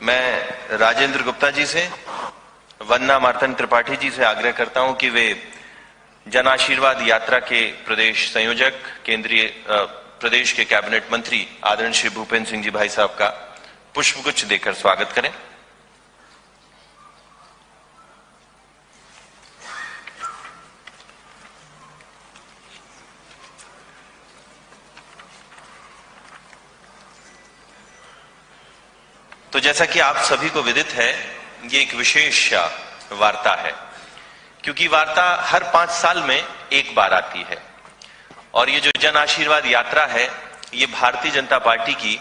मैं राजेंद्र गुप्ता जी से, वंदना मार्तन त्रिपाठी जी से आग्रह करता हूं कि वे जन आशीर्वाद यात्रा के प्रदेश संयोजक, केंद्रीय प्रदेश के कैबिनेट मंत्री आदरणीय श्री भूपेंद्र सिंह जी भाई साहब का पुष्पगुच्छ देकर स्वागत करें। तो जैसा कि आप सभी को विदित है, ये एक विशेष वार्ता है, क्योंकि वार्ता हर 5 साल में एक बार आती है और ये जो जन आशीर्वाद यात्रा है, ये भारतीय जनता पार्टी की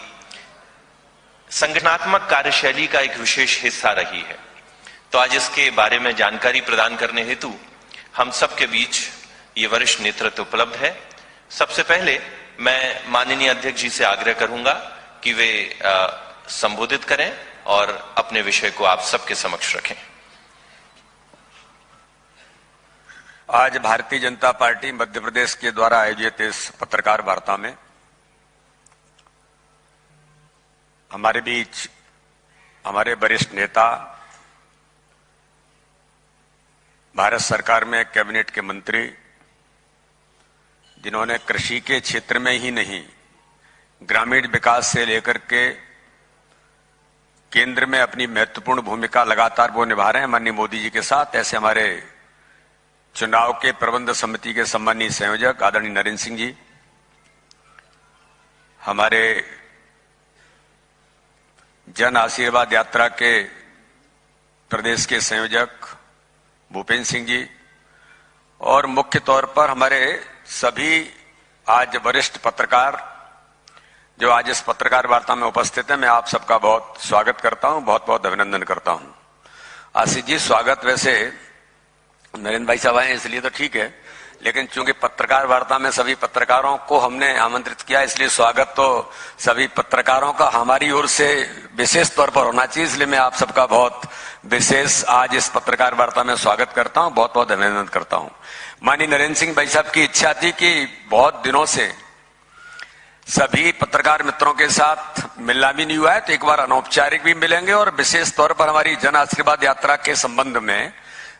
संगठनात्मक कार्यशैली का एक विशेष हिस्सा रही है। तो आज इसके बारे में जानकारी प्रदान करने हेतु हम सबके बीच ये वरिष्ठ नेतृत्व उपलब्ध है। सबसे पहले मैं माननीय अध्यक्ष जी से आग्रह करूंगा कि वे संबोधित करें और अपने विषय को आप सबके समक्ष रखें। आज भारतीय जनता पार्टी मध्य प्रदेश के द्वारा आयोजित इस पत्रकार वार्ता में हमारे बीच हमारे वरिष्ठ नेता, भारत सरकार में कैबिनेट के मंत्री, जिन्होंने कृषि के क्षेत्र में ही नहीं, ग्रामीण विकास से लेकर के केंद्र में अपनी महत्वपूर्ण भूमिका लगातार वो निभा रहे हैं माननीय मोदी जी के साथ, ऐसे हमारे चुनाव के प्रबंध समिति के सम्मानीय संयोजक आदरणीय नरेंद्र सिंह जी, हमारे जन आशीर्वाद यात्रा के प्रदेश के संयोजक भूपेंद्र सिंह जी, और मुख्य तौर पर हमारे सभी आज वरिष्ठ पत्रकार जो आज इस पत्रकार वार्ता में उपस्थित है। मैं आप सबका बहुत स्वागत करता हूं, बहुत बहुत अभिनंदन करता हूं। आशीष जी, स्वागत वैसे नरेंद्र भाई साहब आए इसलिए तो ठीक है, लेकिन चूंकि पत्रकार वार्ता में सभी पत्रकारों को हमने आमंत्रित किया, इसलिए स्वागत तो सभी पत्रकारों का हमारी ओर से विशेष तौर पर होना चाहिए। इसलिए मैं आप सबका बहुत विशेष आज इस पत्रकार वार्ता में स्वागत करता हूं, बहुत बहुत अभिनंदन करता हूं। माननीय नरेंद्र सिंह भाई साहब की इच्छा थी कि बहुत दिनों से सभी पत्रकार मित्रों के साथ मिलना भी नहीं हुआ है, तो एक बार अनौपचारिक भी मिलेंगे और विशेष तौर पर हमारी जन आशीर्वाद यात्रा के संबंध में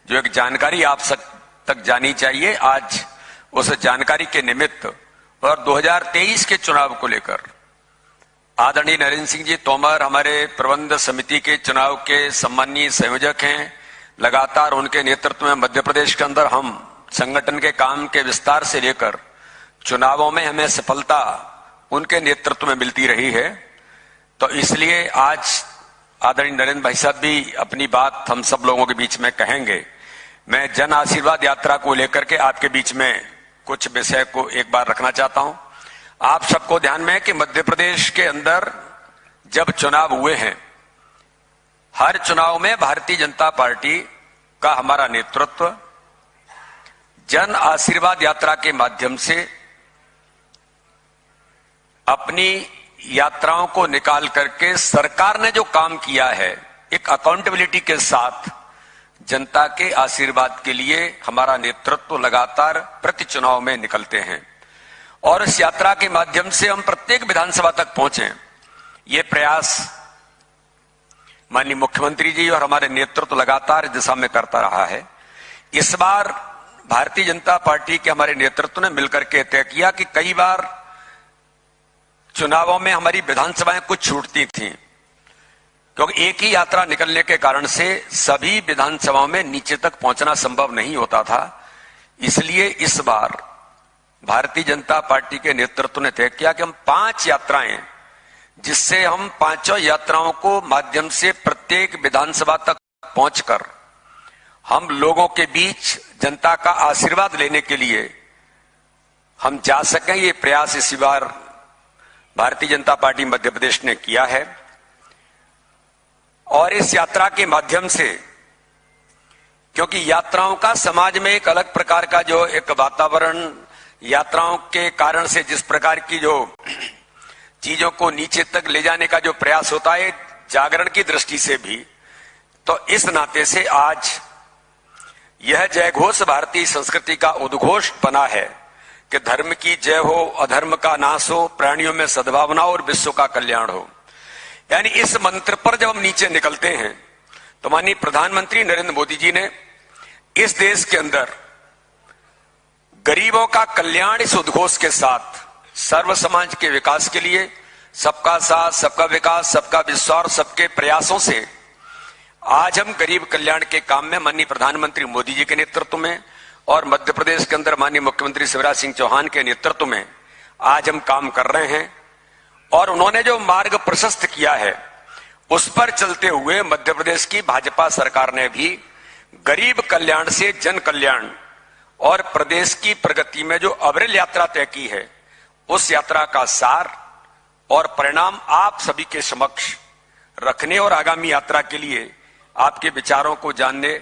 जो एक जानकारी आप सब तक जानी चाहिए, आज उस जानकारी के निमित्त और 2023 के चुनाव को लेकर आदरणीय नरेंद्र सिंह जी तोमर हमारे प्रबंध समिति के चुनाव के सम्मानीय संयोजक हैं। लगातार उनके नेतृत्व में मध्य प्रदेश के अंदर हम संगठन के काम के विस्तार से लेकर चुनावों में हमें सफलता उनके नेतृत्व में मिलती रही है। तो इसलिए आज आदरणीय नरेंद्र भाई साहब भी अपनी बात हम सब लोगों के बीच में कहेंगे। मैं जन आशीर्वाद यात्रा को लेकर के आपके बीच में कुछ विषय को एक बार रखना चाहता हूं। आप सबको ध्यान में है कि मध्य प्रदेश के अंदर जब चुनाव हुए हैं, हर चुनाव में भारतीय जनता पार्टी का हमारा नेतृत्व जन आशीर्वाद यात्रा के माध्यम से अपनी यात्राओं को निकाल करके सरकार ने जो काम किया है, एक अकाउंटेबिलिटी के साथ जनता के आशीर्वाद के लिए हमारा नेतृत्व लगातार प्रति चुनाव में निकलते हैं और इस यात्रा के माध्यम से हम प्रत्येक विधानसभा तक पहुंचे। ये प्रयास माननीय मुख्यमंत्री जी और हमारे नेतृत्व लगातार इस दिशा में करता रहा है। इस बार भारतीय जनता पार्टी के हमारे नेतृत्व ने मिलकर के तय किया कि कई बार चुनावों में हमारी विधानसभाएं कुछ छूटती थीं, क्योंकि एक ही यात्रा निकलने के कारण से सभी विधानसभाओं में नीचे तक पहुंचना संभव नहीं होता था। इसलिए इस बार भारतीय जनता पार्टी के नेतृत्व ने तय किया कि हम 5 यात्राएं, जिससे हम 5 यात्राओं को माध्यम से प्रत्येक विधानसभा तक पहुंचकर हम लोगों के बीच जनता का आशीर्वाद लेने के लिए हम जा सकें, ये प्रयास इसी बार भारतीय जनता पार्टी मध्य प्रदेश ने किया है। और इस यात्रा के माध्यम से, क्योंकि यात्राओं का समाज में एक अलग प्रकार का जो एक वातावरण, यात्राओं के कारण से जिस प्रकार की जो चीजों को नीचे तक ले जाने का जो प्रयास होता है जागरण की दृष्टि से भी, तो इस नाते से आज यह जयघोष भारतीय संस्कृति का उद्घोष बना है कि धर्म की जय हो, अधर्म का नाश हो, प्राणियों में सद्भावना और विश्व का कल्याण हो। यानी इस मंत्र पर जब हम नीचे निकलते हैं तो माननीय प्रधानमंत्री नरेंद्र मोदी जी ने इस देश के अंदर गरीबों का कल्याण इस उद्घोष के साथ सर्व समाज के विकास के लिए सबका साथ, सबका विकास, सबका विश्वास, सबके प्रयासों से आज हम गरीब कल्याण के काम में माननीय प्रधानमंत्री मोदी जी के नेतृत्व में और मध्य प्रदेश के अंदर माननीय मुख्यमंत्री शिवराज सिंह चौहान के नेतृत्व में आज हम काम कर रहे हैं। और उन्होंने जो मार्ग प्रशस्त किया है उस पर चलते हुए मध्य प्रदेश की भाजपा सरकार ने भी गरीब कल्याण से जन कल्याण और प्रदेश की प्रगति में जो अविरल यात्रा तय की है उस यात्रा का सार और परिणाम आप सभी के समक्ष रखने और आगामी यात्रा के लिए आपके विचारों को जानने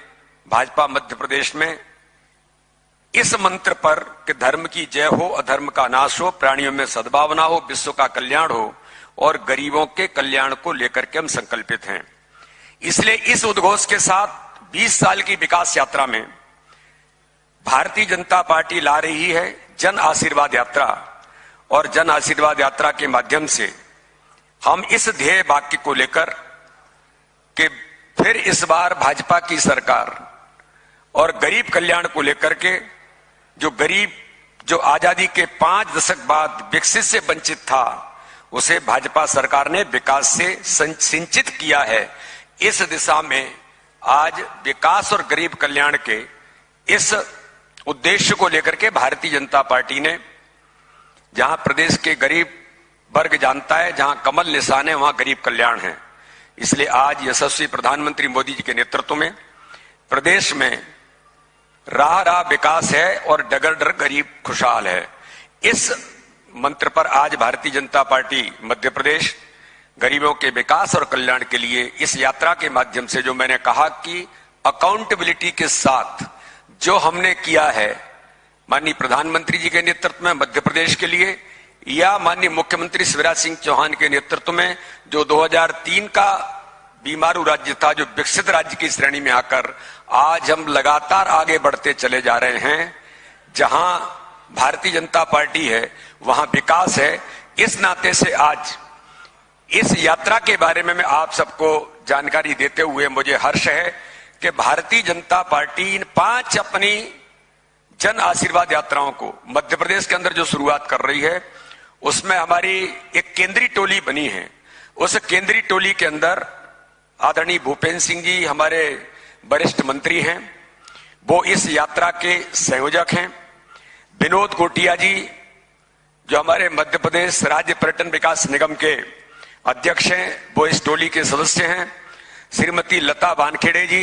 भाजपा मध्य प्रदेश में इस मंत्र पर कि धर्म की जय हो, अधर्म का नाश हो, प्राणियों में सद्भावना हो, विश्व का कल्याण हो और गरीबों के कल्याण को लेकर के हम संकल्पित हैं। इसलिए इस उद्घोष के साथ 20 साल की विकास यात्रा में भारतीय जनता पार्टी ला रही है जन आशीर्वाद यात्रा और जन आशीर्वाद यात्रा के माध्यम से हम इस ध्येय वाक्य को लेकर कि फिर इस बार भाजपा की सरकार और गरीब कल्याण को लेकर के जो आजादी के 5 दशक बाद विकसित से वंचित था उसे भाजपा सरकार ने विकास से सिंचित किया है। इस दिशा में आज विकास और गरीब कल्याण के इस उद्देश्य को लेकर के भारतीय जनता पार्टी ने, जहां प्रदेश के गरीब वर्ग जानता है जहां कमल निशान है वहां गरीब कल्याण है, इसलिए आज यशस्वी प्रधानमंत्री मोदी जी के नेतृत्व में प्रदेश में राह राह विकास है और डगर डगर गरीब खुशहाल है। इस मंत्र पर आज भारतीय जनता पार्टी मध्य प्रदेश गरीबों के विकास और कल्याण के लिए इस यात्रा के माध्यम से, जो मैंने कहा कि अकाउंटेबिलिटी के साथ जो हमने किया है माननीय प्रधानमंत्री जी के नेतृत्व में मध्य प्रदेश के लिए या माननीय मुख्यमंत्री शिवराज सिंह चौहान के नेतृत्व में जो 2003 का बीमारू राज्य था, जो विकसित राज्य की श्रेणी में आकर आज हम लगातार आगे बढ़ते चले जा रहे हैं। जहां भारतीय जनता पार्टी है वहां विकास है। इस नाते से आज इस यात्रा के बारे में मैं आप सबको जानकारी देते हुए मुझे हर्ष है कि भारतीय जनता पार्टी इन 5 अपनी जन आशीर्वाद यात्राओं को मध्य प्रदेश के अंदर जो शुरुआत कर रही है उसमें हमारी एक केंद्रीय टोली बनी है। उस केंद्रीय टोली के अंदर आदरणीय भूपेंद्र सिंह जी हमारे वरिष्ठ मंत्री हैं, वो इस यात्रा के संयोजक हैं। विनोद कोटिया जी जो हमारे मध्य प्रदेश राज्य पर्यटन विकास निगम के अध्यक्ष हैं वो इस टोली के सदस्य हैं। श्रीमती लता वानखेड़े जी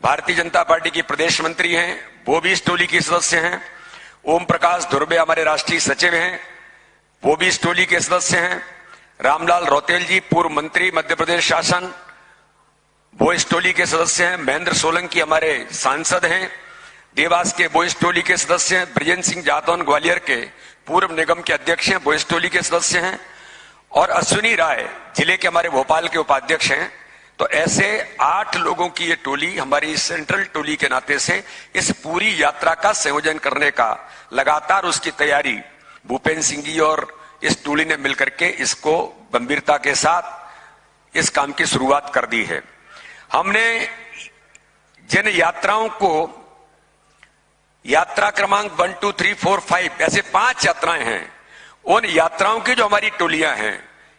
भारतीय जनता पार्टी की प्रदेश मंत्री हैं, वो भी इस टोली के सदस्य हैं। ओम प्रकाश धुर्वे हमारे राष्ट्रीय सचिव हैं, वो भी इस टोली के सदस्य हैं। रामलाल रौतेल जी पूर्व मंत्री मध्य प्रदेश शासन, वो इस टोली के सदस्य हैं। महेंद्र सोलंकी हमारे सांसद हैं, देवास के वो इस टोली के सदस्य हैं। ब्रजेंद्र सिंह जादौन ग्वालियर के पूर्व निगम के अध्यक्ष हैं, वो इस टोली के सदस्य हैं। और अश्विनी राय जिले के हमारे भोपाल के उपाध्यक्ष हैं। तो ऐसे 8 लोगों की ये टोली हमारी सेंट्रल टोली के नाते से इस पूरी यात्रा का संयोजन करने का लगातार उसकी तैयारी भूपेंद्र सिंह जी और इस टोली ने मिलकर के इसको गंभीरता के साथ इस काम की शुरुआत कर दी है। हमने जिन यात्राओं को यात्रा क्रमांक 1, 2, 3, 4, 5 ऐसे 5 यात्राएं हैं, उन यात्राओं की जो हमारी टोलियां हैं,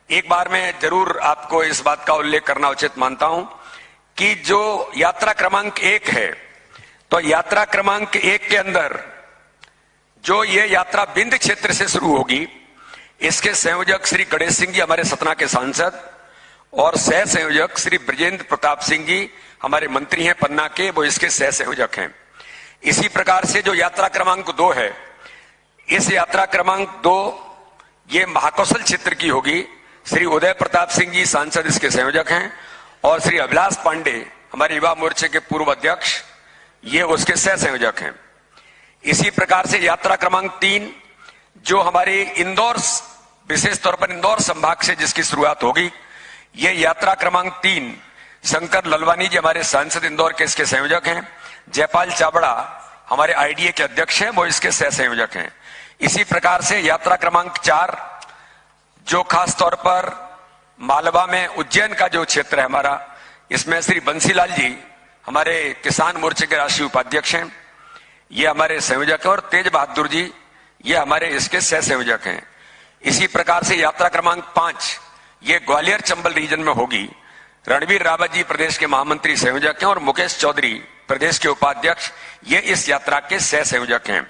एक बार मैं जरूर आपको इस बात का उल्लेख करना उचित मानता हूं कि जो यात्रा क्रमांक 1 है, तो यात्रा क्रमांक 1 के अंदर जो ये यात्रा बिंद क्षेत्र से शुरू होगी, इसके संयोजक श्री गणेश सिंह जी हमारे सतना के सांसद और सह संयोजक श्री ब्रजेंद्र प्रताप सिंह जी हमारे मंत्री हैं पन्ना के, वो इसके सह संयोजक हैं। इसी प्रकार से जो यात्रा क्रमांक 2 है, इस यात्रा क्रमांक 2 ये महाकौशल क्षेत्र की होगी। श्री उदय प्रताप सिंह जी सांसद इसके संयोजक हैं और श्री अभिलाष पांडे हमारे युवा मोर्चे के पूर्व अध्यक्ष, ये उसके सह संयोजक हैं। इसी प्रकार से यात्रा क्रमांक 3 जो हमारे इंदौर, विशेष तौर पर इंदौर संभाग से जिसकी शुरुआत होगी, ये यात्रा क्रमांक 3 शंकर ललवानी जी हमारे सांसद इंदौर के इसके संयोजक हैं। जयपाल चावड़ा हमारे आईडीए के अध्यक्ष हैं, वो इसके सह संयोजक हैं। इसी प्रकार से यात्रा क्रमांक 4 जो खास तौर पर मालवा में उज्जैन का जो क्षेत्र है हमारा, इसमें श्री बंसीलाल जी हमारे किसान मोर्चे के राष्ट्रीय उपाध्यक्ष हैं, ये हमारे संयोजक हैं, और तेज बहादुर जी ये हमारे इसके सह संयोजक हैं। इसी प्रकार से यात्रा क्रमांक 5 ये ग्वालियर चंबल रीजन में होगी। रणवीर रावत जी प्रदेश के महामंत्री संयोजक हैं और मुकेश चौधरी प्रदेश के उपाध्यक्ष ये इस यात्रा के सह संयोजक हैं।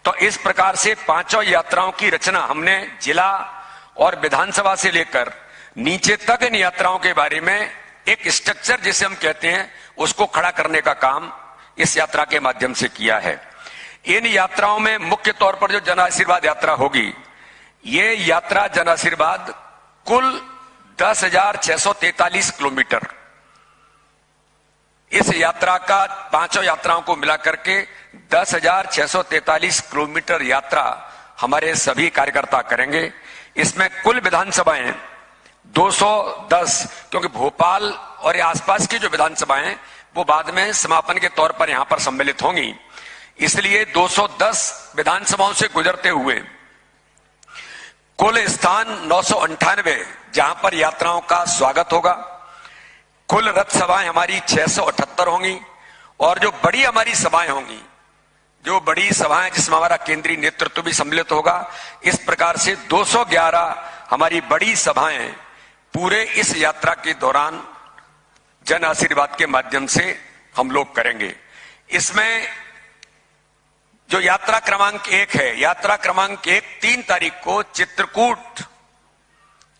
तो इस प्रकार से पांचों यात्राओं की रचना हमने जिला और विधानसभा से लेकर नीचे तक इन यात्राओं के बारे में एक स्ट्रक्चर जिसे हम कहते हैं उसको खड़ा करने का काम इस यात्रा के माध्यम से किया है। इन यात्राओं में मुख्य तौर पर जो जन आशीर्वाद यात्रा होगी, ये यात्रा जन आशीर्वाद कुल 10,643 किलोमीटर, इस यात्रा का पांचों यात्राओं को मिलाकर के 10,643 किलोमीटर यात्रा हमारे सभी कार्यकर्ता करेंगे। इसमें कुल विधानसभाएं 210, क्योंकि भोपाल और आसपास की जो विधानसभाएं वो बाद में समापन के तौर पर यहां पर सम्मिलित होंगी, इसलिए 210 विधानसभाओं से गुजरते हुए कुल स्थान 998 जहां पर यात्राओं का स्वागत होगा। कुल रथ सभाएं हमारी 678 होंगी, और जो बड़ी हमारी सभाएं होंगी, जो बड़ी सभाएं जिसमें हमारा केंद्रीय नेतृत्व भी सम्मिलित होगा, इस प्रकार से 211 हमारी बड़ी सभाएं पूरे इस यात्रा के दौरान जन आशीर्वाद के माध्यम से हम लोग करेंगे। इसमें जो यात्रा क्रमांक 1 है, यात्रा क्रमांक 1 3 तारीख को चित्रकूट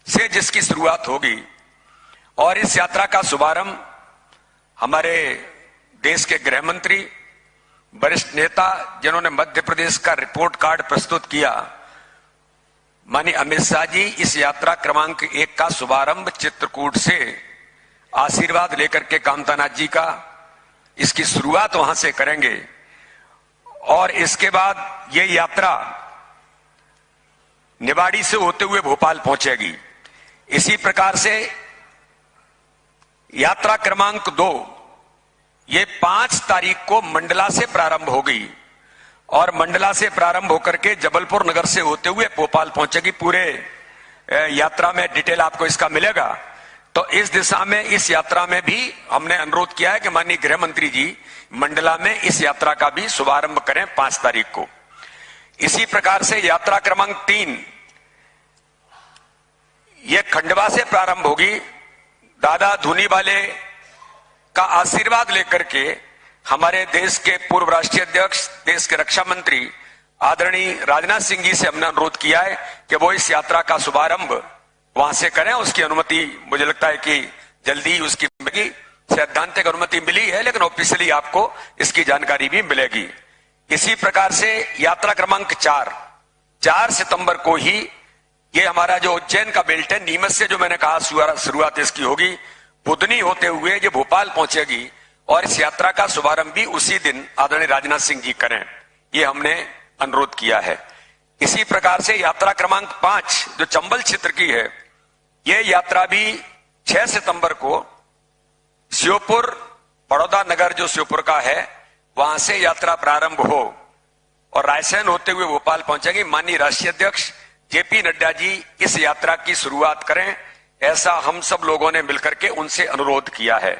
से जिसकी शुरुआत होगी, और इस यात्रा का शुभारंभ हमारे देश के गृह मंत्री, वरिष्ठ नेता जिन्होंने मध्य प्रदेश का रिपोर्ट कार्ड प्रस्तुत किया, माननीय अमित शाह जी इस यात्रा क्रमांक 1 का शुभारंभ चित्रकूट से आशीर्वाद लेकर के कामतानाथ जी का इसकी शुरुआत वहां से करेंगे, और इसके बाद ये यात्रा निवाड़ी से होते हुए भोपाल पहुंचेगी। इसी प्रकार से यात्रा क्रमांक 2 ये 5 तारीख को मंडला से प्रारंभ होगी, और मंडला से प्रारंभ होकर के जबलपुर नगर से होते हुए भोपाल पहुंचेगी। पूरे यात्रा में डिटेल आपको इसका मिलेगा। तो इस दिशा में, इस यात्रा में भी हमने अनुरोध किया है कि माननीय गृह मंत्री जी मंडला में इस यात्रा का भी शुभारंभ करें 5 तारीख को। इसी प्रकार से यात्रा क्रमांक 3 ये खंडवा से प्रारंभ होगी। दादा धूनी वाले का आशीर्वाद लेकर के हमारे देश के पूर्व राष्ट्रीय अध्यक्ष, देश के रक्षा मंत्री आदरणीय राजनाथ सिंह जी से हमने अनुरोध किया है कि वो इस यात्रा का शुभारंभ वहां से करें। उसकी अनुमति मुझे लगता है कि जल्दी उसकी मिलेगी। सैद्धांतिक अनुमति मिली है, लेकिन ऑफिशियली आपको इसकी जानकारी भी मिलेगी। इसी प्रकार से यात्रा क्रमांक 4 सितंबर को ही ये हमारा जो उज्जैन का बेल्ट है, नीमच से जो मैंने कहा शुरुआत इसकी होगी, बुधनी होते हुए ये भोपाल पहुंचेगी, और इस यात्रा का शुभारंभ भी उसी दिन आदरणीय राजनाथ सिंह जी करें, ये हमने अनुरोध किया है। इसी प्रकार से यात्रा क्रमांक 5 जो चंबल क्षेत्र की है, ये यात्रा भी 6 सितंबर को श्योपुर, बड़ौदा नगर जो श्योपुर का है, वहां से यात्रा प्रारंभ हो और रायसेन होते हुए भोपाल पहुंचेगी। माननीय राष्ट्रीय अध्यक्ष जेपी नड्डा जी इस यात्रा की शुरुआत करें, ऐसा हम सब लोगों ने मिलकर के उनसे अनुरोध किया है।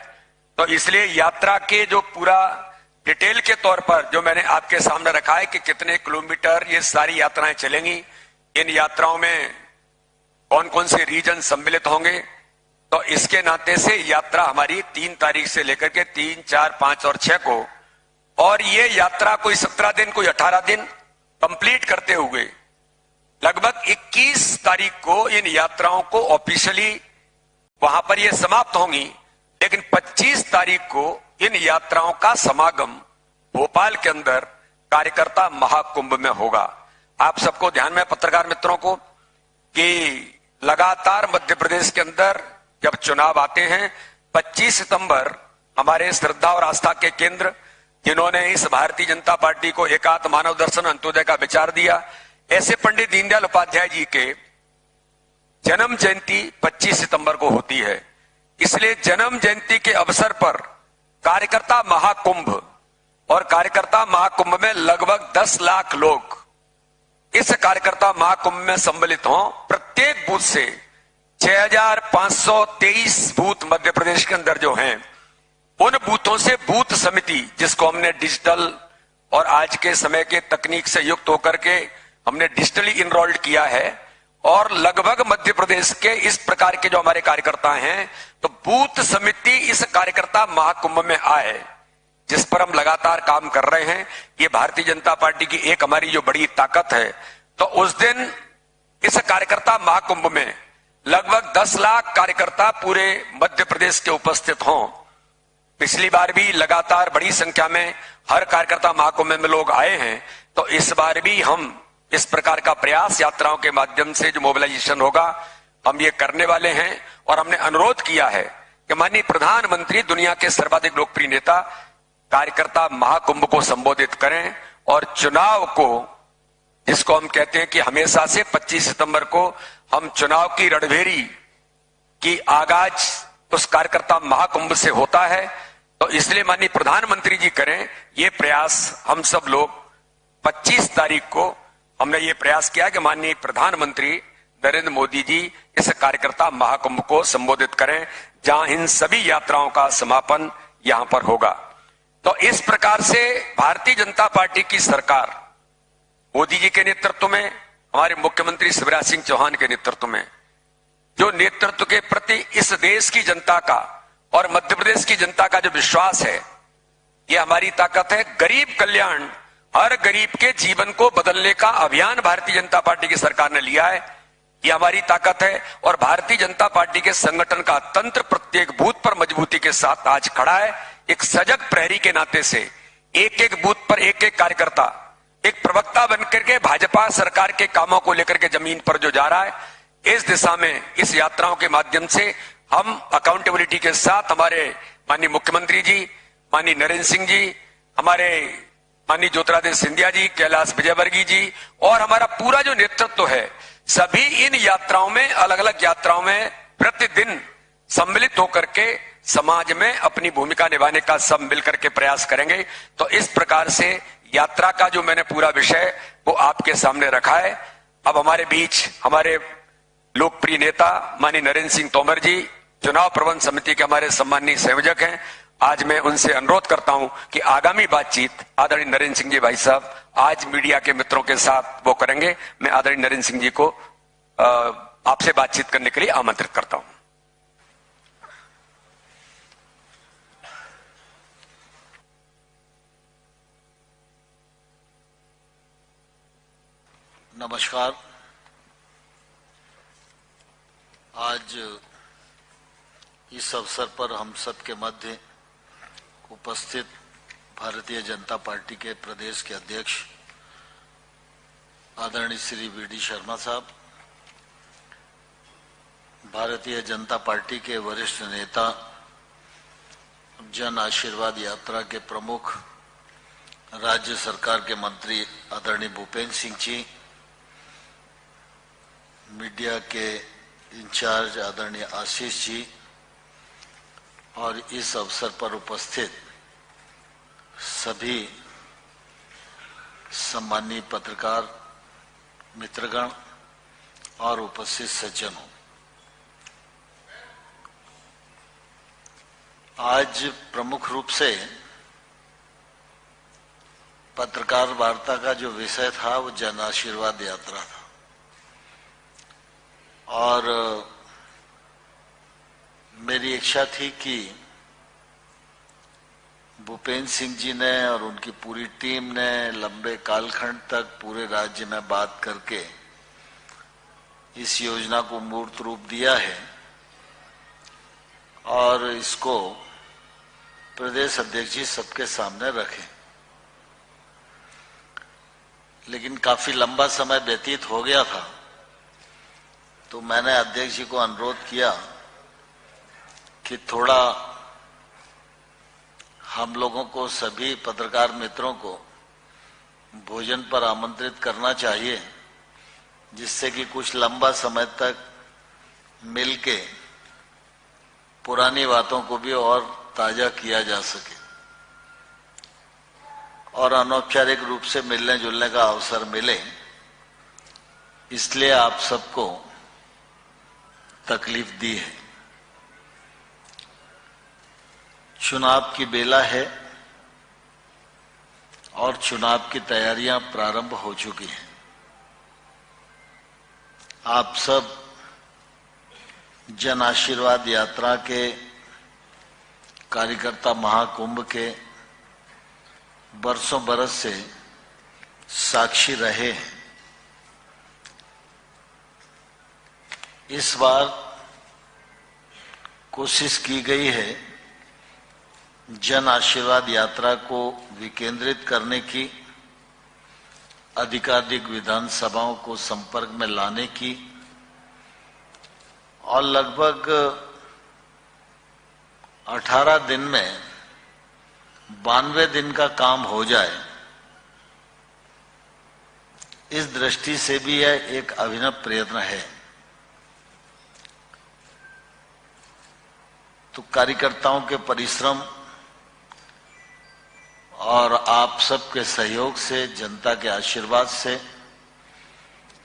तो इसलिए यात्रा के जो पूरा डिटेल के तौर पर जो मैंने आपके सामने रखा है कि कितने किलोमीटर ये सारी यात्राएं चलेंगी, इन यात्राओं में कौन कौन से रीजन सम्मिलित होंगे, तो इसके नाते से यात्रा हमारी 3 तारीख से लेकर के 3, 4, 5 और 6 को, और ये यात्रा कोई 17 दिन कोई 18 दिन कंप्लीट करते हुए लगभग 21 तारीख को इन यात्राओं को ऑफिशियली वहां पर ये समाप्त होंगी। लेकिन 25 तारीख को इन यात्राओं का समागम भोपाल के अंदर कार्यकर्ता महाकुंभ में होगा। आप सबको ध्यान में, पत्रकार मित्रों को, कि लगातार मध्य प्रदेश के अंदर जब चुनाव आते हैं, 25 सितंबर हमारे श्रद्धा और आस्था के केंद्र जिन्होंने इस भारतीय जनता पार्टी को एकात्म मानव दर्शन अंत्योदय का विचार दिया, ऐसे पंडित दीनदयाल उपाध्याय जी के जन्म जयंती 25 सितंबर को होती है। इसलिए जन्म जयंती के अवसर पर कार्यकर्ता महाकुंभ, और कार्यकर्ता महाकुंभ में लगभग 10 लाख लोग इस कार्यकर्ता महाकुंभ में सम्मिलित हों। प्रत्येक बूथ से 6,523 बूथ मध्य प्रदेश के अंदर जो हैं, उन बूथों से बूथ समिति, जिसको हमने डिजिटल और आज के समय के तकनीक से युक्त होकर के हमने डिजिटली इनरोल्ड किया है, और लगभग मध्य प्रदेश के इस प्रकार के जो हमारे कार्यकर्ता हैं, तो बूथ समिति इस कार्यकर्ता महाकुंभ में आए, जिस पर हम लगातार काम कर रहे हैं। ये भारतीय जनता पार्टी की एक हमारी जो बड़ी ताकत है। तो उस दिन इस कार्यकर्ता महाकुंभ में लगभग 10 लाख कार्यकर्ता पूरे मध्य प्रदेश के उपस्थित हों। पिछली बार भी लगातार बड़ी संख्या में हर कार्यकर्ता महाकुंभ में लोग आए हैं, तो इस बार भी हम इस प्रकार का प्रयास यात्राओं के माध्यम से जो मोबिलाइजेशन होगा, हम ये करने वाले हैं। और हमने अनुरोध किया है कि माननीय प्रधानमंत्री, दुनिया के सर्वाधिक लोकप्रिय नेता, कार्यकर्ता महाकुंभ को संबोधित करें, और चुनाव को, जिसको हम कहते हैं कि हमेशा से 25 सितंबर को हम चुनाव की रणभेरी की आगाज उस कार्यकर्ता महाकुंभ से होता है, तो इसलिए माननीय प्रधानमंत्री जी करें ये प्रयास। हम सब लोग 25 तारीख को हमने ये प्रयास किया कि माननीय प्रधानमंत्री नरेंद्र मोदी जी इस कार्यकर्ता महाकुंभ को संबोधित करें, जहां इन सभी यात्राओं का समापन यहां पर होगा। तो इस प्रकार से भारतीय जनता पार्टी की सरकार मोदी जी के नेतृत्व में, हमारे मुख्यमंत्री शिवराज सिंह चौहान के नेतृत्व में, जो नेतृत्व के प्रति इस देश की जनता का और मध्य प्रदेश की जनता का जो विश्वास है, ये हमारी ताकत है। गरीब कल्याण, हर गरीब के जीवन को बदलने का अभियान भारतीय जनता पार्टी की सरकार ने लिया है, ये हमारी ताकत है। और भारतीय जनता पार्टी के संगठन का तंत्र प्रत्येक बूथ पर मजबूती के साथ आज खड़ा है। एक सजग प्रहरी के नाते से एक एक बूथ पर एक एक कार्यकर्ता एक प्रवक्ता बनकर के भाजपा सरकार के कामों को लेकर के जमीन पर जो जा रहा है, इस दिशा में इस यात्राओं के माध्यम से हम अकाउंटेबिलिटी के साथ हमारे माननीय मुख्यमंत्री जी, माननीय नरेंद्र सिंह जी, हमारे माननीय ज्योतिरादित्य सिंधिया जी, कैलाश विजयवर्गीय जी और हमारा पूरा जो नेतृत्व है, सभी इन यात्राओं में, अलग अलग यात्राओं में प्रतिदिन सम्मिलित होकर के समाज में अपनी भूमिका निभाने का सब मिलकर के प्रयास करेंगे। तो इस प्रकार से यात्रा का जो मैंने पूरा विषय वो आपके सामने रखा है। अब हमारे बीच हमारे लोकप्रिय नेता माननीय नरेंद्र सिंह तोमर जी, चुनाव प्रबंध समिति के हमारे सम्माननीय संयोजक हैं। आज मैं उनसे अनुरोध करता हूं कि आगामी बातचीत आदरणीय नरेंद्र सिंह जी भाई साहब आज मीडिया के मित्रों के साथ वो करेंगे। मैं आदरणीय नरेंद्र सिंह जी को आपसे बातचीत करने के लिए आमंत्रित करता हूं। नमस्कार। आज इस अवसर पर हम सबके मध्य उपस्थित भारतीय जनता पार्टी के प्रदेश के अध्यक्ष आदरणीय श्री वी.डी. शर्मा साहब, भारतीय जनता पार्टी के वरिष्ठ नेता, जन आशीर्वाद यात्रा के प्रमुख, राज्य सरकार के मंत्री आदरणीय भूपेंद्र सिंह जी, मीडिया के इंचार्ज आदरणीय आशीष जी और इस अवसर पर उपस्थित सभी सम्मानीय पत्रकार मित्रगण और उपस्थित सज्जनों, आज प्रमुख रूप से पत्रकार वार्ता का जो विषय था वो जन आशीर्वाद यात्रा था और मेरी इच्छा थी कि भूपेंद्र सिंह जी ने और उनकी पूरी टीम ने लंबे कालखंड तक पूरे राज्य में बात करके इस योजना को मूर्त रूप दिया है और इसको प्रदेश अध्यक्ष जी सबके सामने रखें। लेकिन काफी लंबा समय व्यतीत हो गया था, तो मैंने अध्यक्ष जी को अनुरोध किया कि थोड़ा हम लोगों को, सभी पत्रकार मित्रों को भोजन पर आमंत्रित करना चाहिए, जिससे कि कुछ लंबा समय तक मिलके पुरानी बातों को भी और ताजा किया जा सके और अनौपचारिक रूप से मिलने जुलने का अवसर मिले। इसलिए आप सबको तकलीफ दी है। चुनाव की बेला है और चुनाव की तैयारियां प्रारंभ हो चुकी हैं। आप सब जन आशीर्वाद यात्रा के कार्यकर्ता महाकुंभ के बरसों बरस से साक्षी रहे हैं। इस बार कोशिश की गई है जन आशीर्वाद यात्रा को विकेंद्रित करने की, अधिकाधिक विधानसभाओं को संपर्क में लाने की और लगभग 18 दिन में 92 दिन का काम हो जाए, इस दृष्टि से भी यह एक अभिनव प्रयत्न है। तो कार्यकर्ताओं के परिश्रम और आप सबके सहयोग से, जनता के आशीर्वाद से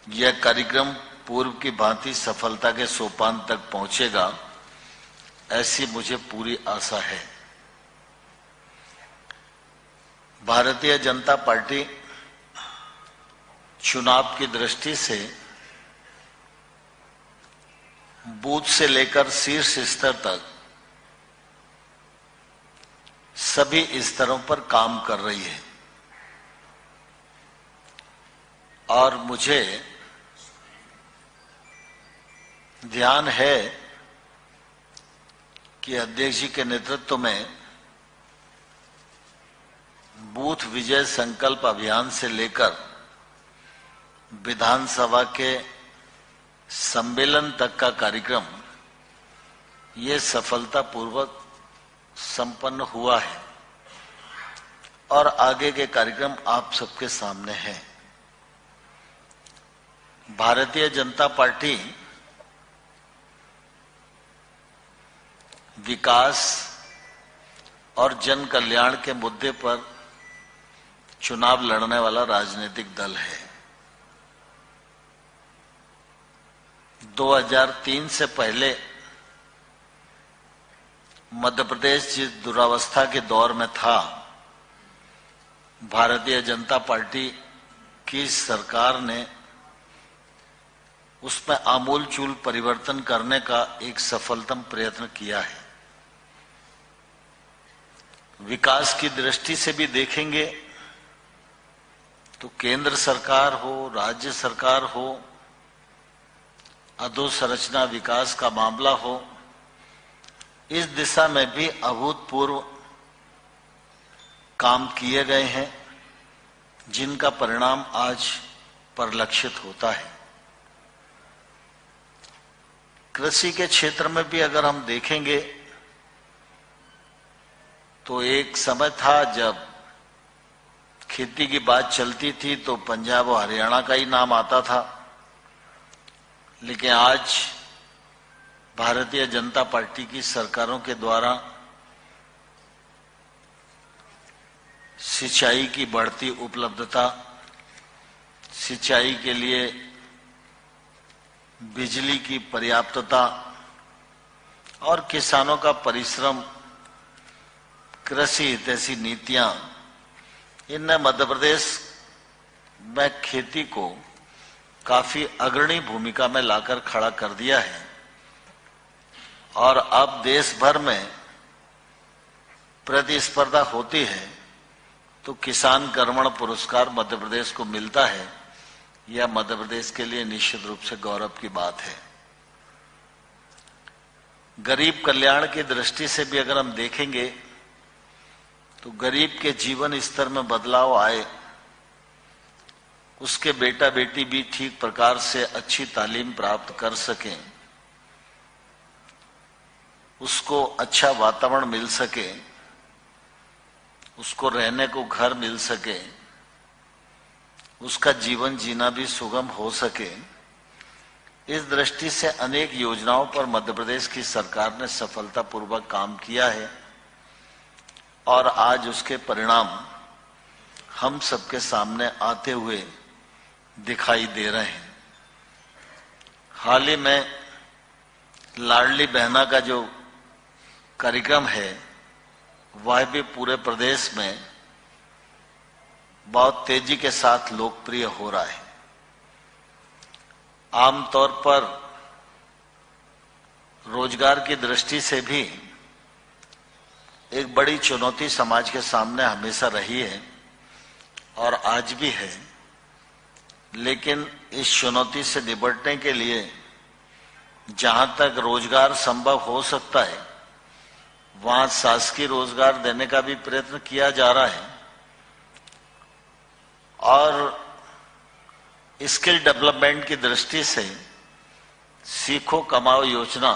यह कार्यक्रम पूर्व की भांति सफलता के सोपान तक पहुंचेगा, ऐसी मुझे पूरी आशा है। भारतीय जनता पार्टी चुनाव की दृष्टि से बूथ से लेकर शीर्ष स्तर तक सभी स्तरों पर काम कर रही है और मुझे ध्यान है कि अध्यक्ष जी के नेतृत्व में बूथ विजय संकल्प अभियान से लेकर विधानसभा के सम्मेलन तक का कार्यक्रम ये सफलतापूर्वक संपन्न हुआ है और आगे के कार्यक्रम आप सबके सामने हैं। भारतीय जनता पार्टी विकास और जन कल्याण के मुद्दे पर चुनाव लड़ने वाला राजनीतिक दल है। 2003 से पहले मध्य प्रदेश जिस दुरावस्था के दौर में था, भारतीय जनता पार्टी की सरकार ने उसमें आमूलचूल परिवर्तन करने का एक सफलतम प्रयत्न किया है। विकास की दृष्टि से भी देखेंगे तो केंद्र सरकार हो, राज्य सरकार हो, अधोसंरचना विकास का मामला हो, इस दिशा में भी अभूतपूर्व काम किए गए हैं, जिनका परिणाम आज परिलक्षित होता है। कृषि के क्षेत्र में भी अगर हम देखेंगे तो एक समय था जब खेती की बात चलती थी तो पंजाब और हरियाणा का ही नाम आता था, लेकिन आज भारतीय जनता पार्टी की सरकारों के द्वारा सिंचाई की बढ़ती उपलब्धता, सिंचाई के लिए बिजली की पर्याप्तता और किसानों का परिश्रम, कृषि हितैषी नीतियां, इनने मध्य प्रदेश में खेती को काफी अग्रणी भूमिका में लाकर खड़ा कर दिया है और अब देश भर में प्रतिस्पर्धा होती है तो किसान कर्मण पुरस्कार मध्य प्रदेश को मिलता है। यह मध्य प्रदेश के लिए निश्चित रूप से गौरव की बात है। गरीब कल्याण की दृष्टि से भी अगर हम देखेंगे तो गरीब के जीवन स्तर में बदलाव आए, उसके बेटा बेटी भी ठीक प्रकार से अच्छी तालीम प्राप्त कर सकें, उसको अच्छा वातावरण मिल सके, उसको रहने को घर मिल सके, उसका जीवन जीना भी सुगम हो सके, इस दृष्टि से अनेक योजनाओं पर मध्य प्रदेश की सरकार ने सफलतापूर्वक काम किया है और आज उसके परिणाम हम सबके सामने आते हुए दिखाई दे रहे हैं। हाल ही में लाडली बहना का जो कार्यक्रम है वह भी पूरे प्रदेश में बहुत तेजी के साथ लोकप्रिय हो रहा है। आमतौर पर रोजगार की दृष्टि से भी एक बड़ी चुनौती समाज के सामने हमेशा रही है और आज भी है, लेकिन इस चुनौती से निपटने के लिए जहां तक रोजगार संभव हो सकता है वहां शासकीय रोजगार देने का भी प्रयत्न किया जा रहा है और स्किल डेवलपमेंट की दृष्टि से सीखो कमाओ योजना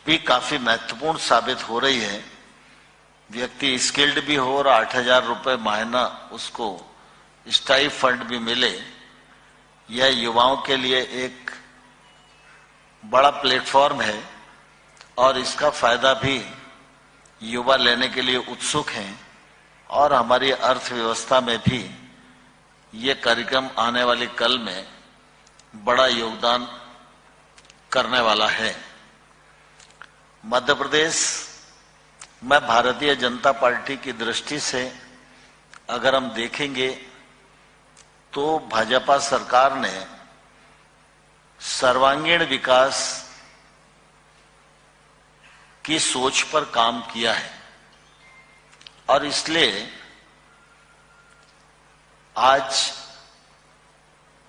भी काफी महत्वपूर्ण साबित हो रही है। व्यक्ति स्किल्ड भी हो और 8,000 रुपए महीना उसको स्टाइप फंड भी मिले, यह युवाओं के लिए एक बड़ा प्लेटफॉर्म है और इसका फायदा भी युवा लेने के लिए उत्सुक हैं और हमारी अर्थव्यवस्था में भी ये कार्यक्रम आने वाले कल में बड़ा योगदान करने वाला है। मध्य प्रदेश में भारतीय जनता पार्टी की दृष्टि से अगर हम देखेंगे तो भाजपा सरकार ने सर्वांगीण विकास की सोच पर काम किया है और इसलिए आज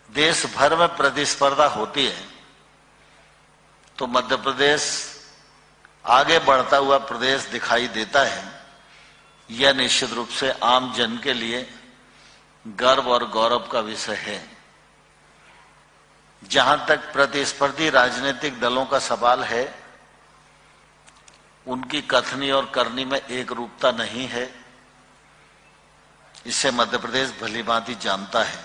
देश भर में प्रतिस्पर्धा होती है तो मध्य प्रदेश आगे बढ़ता हुआ प्रदेश दिखाई देता है। यह निश्चित रूप से आम जन के लिए गर्व और गौरव का विषय है। जहां तक प्रतिस्पर्धी राजनीतिक दलों का सवाल है, उनकी कथनी और करनी में एक रूपता नहीं है, इसे मध्य प्रदेश भलीभांति जानता है।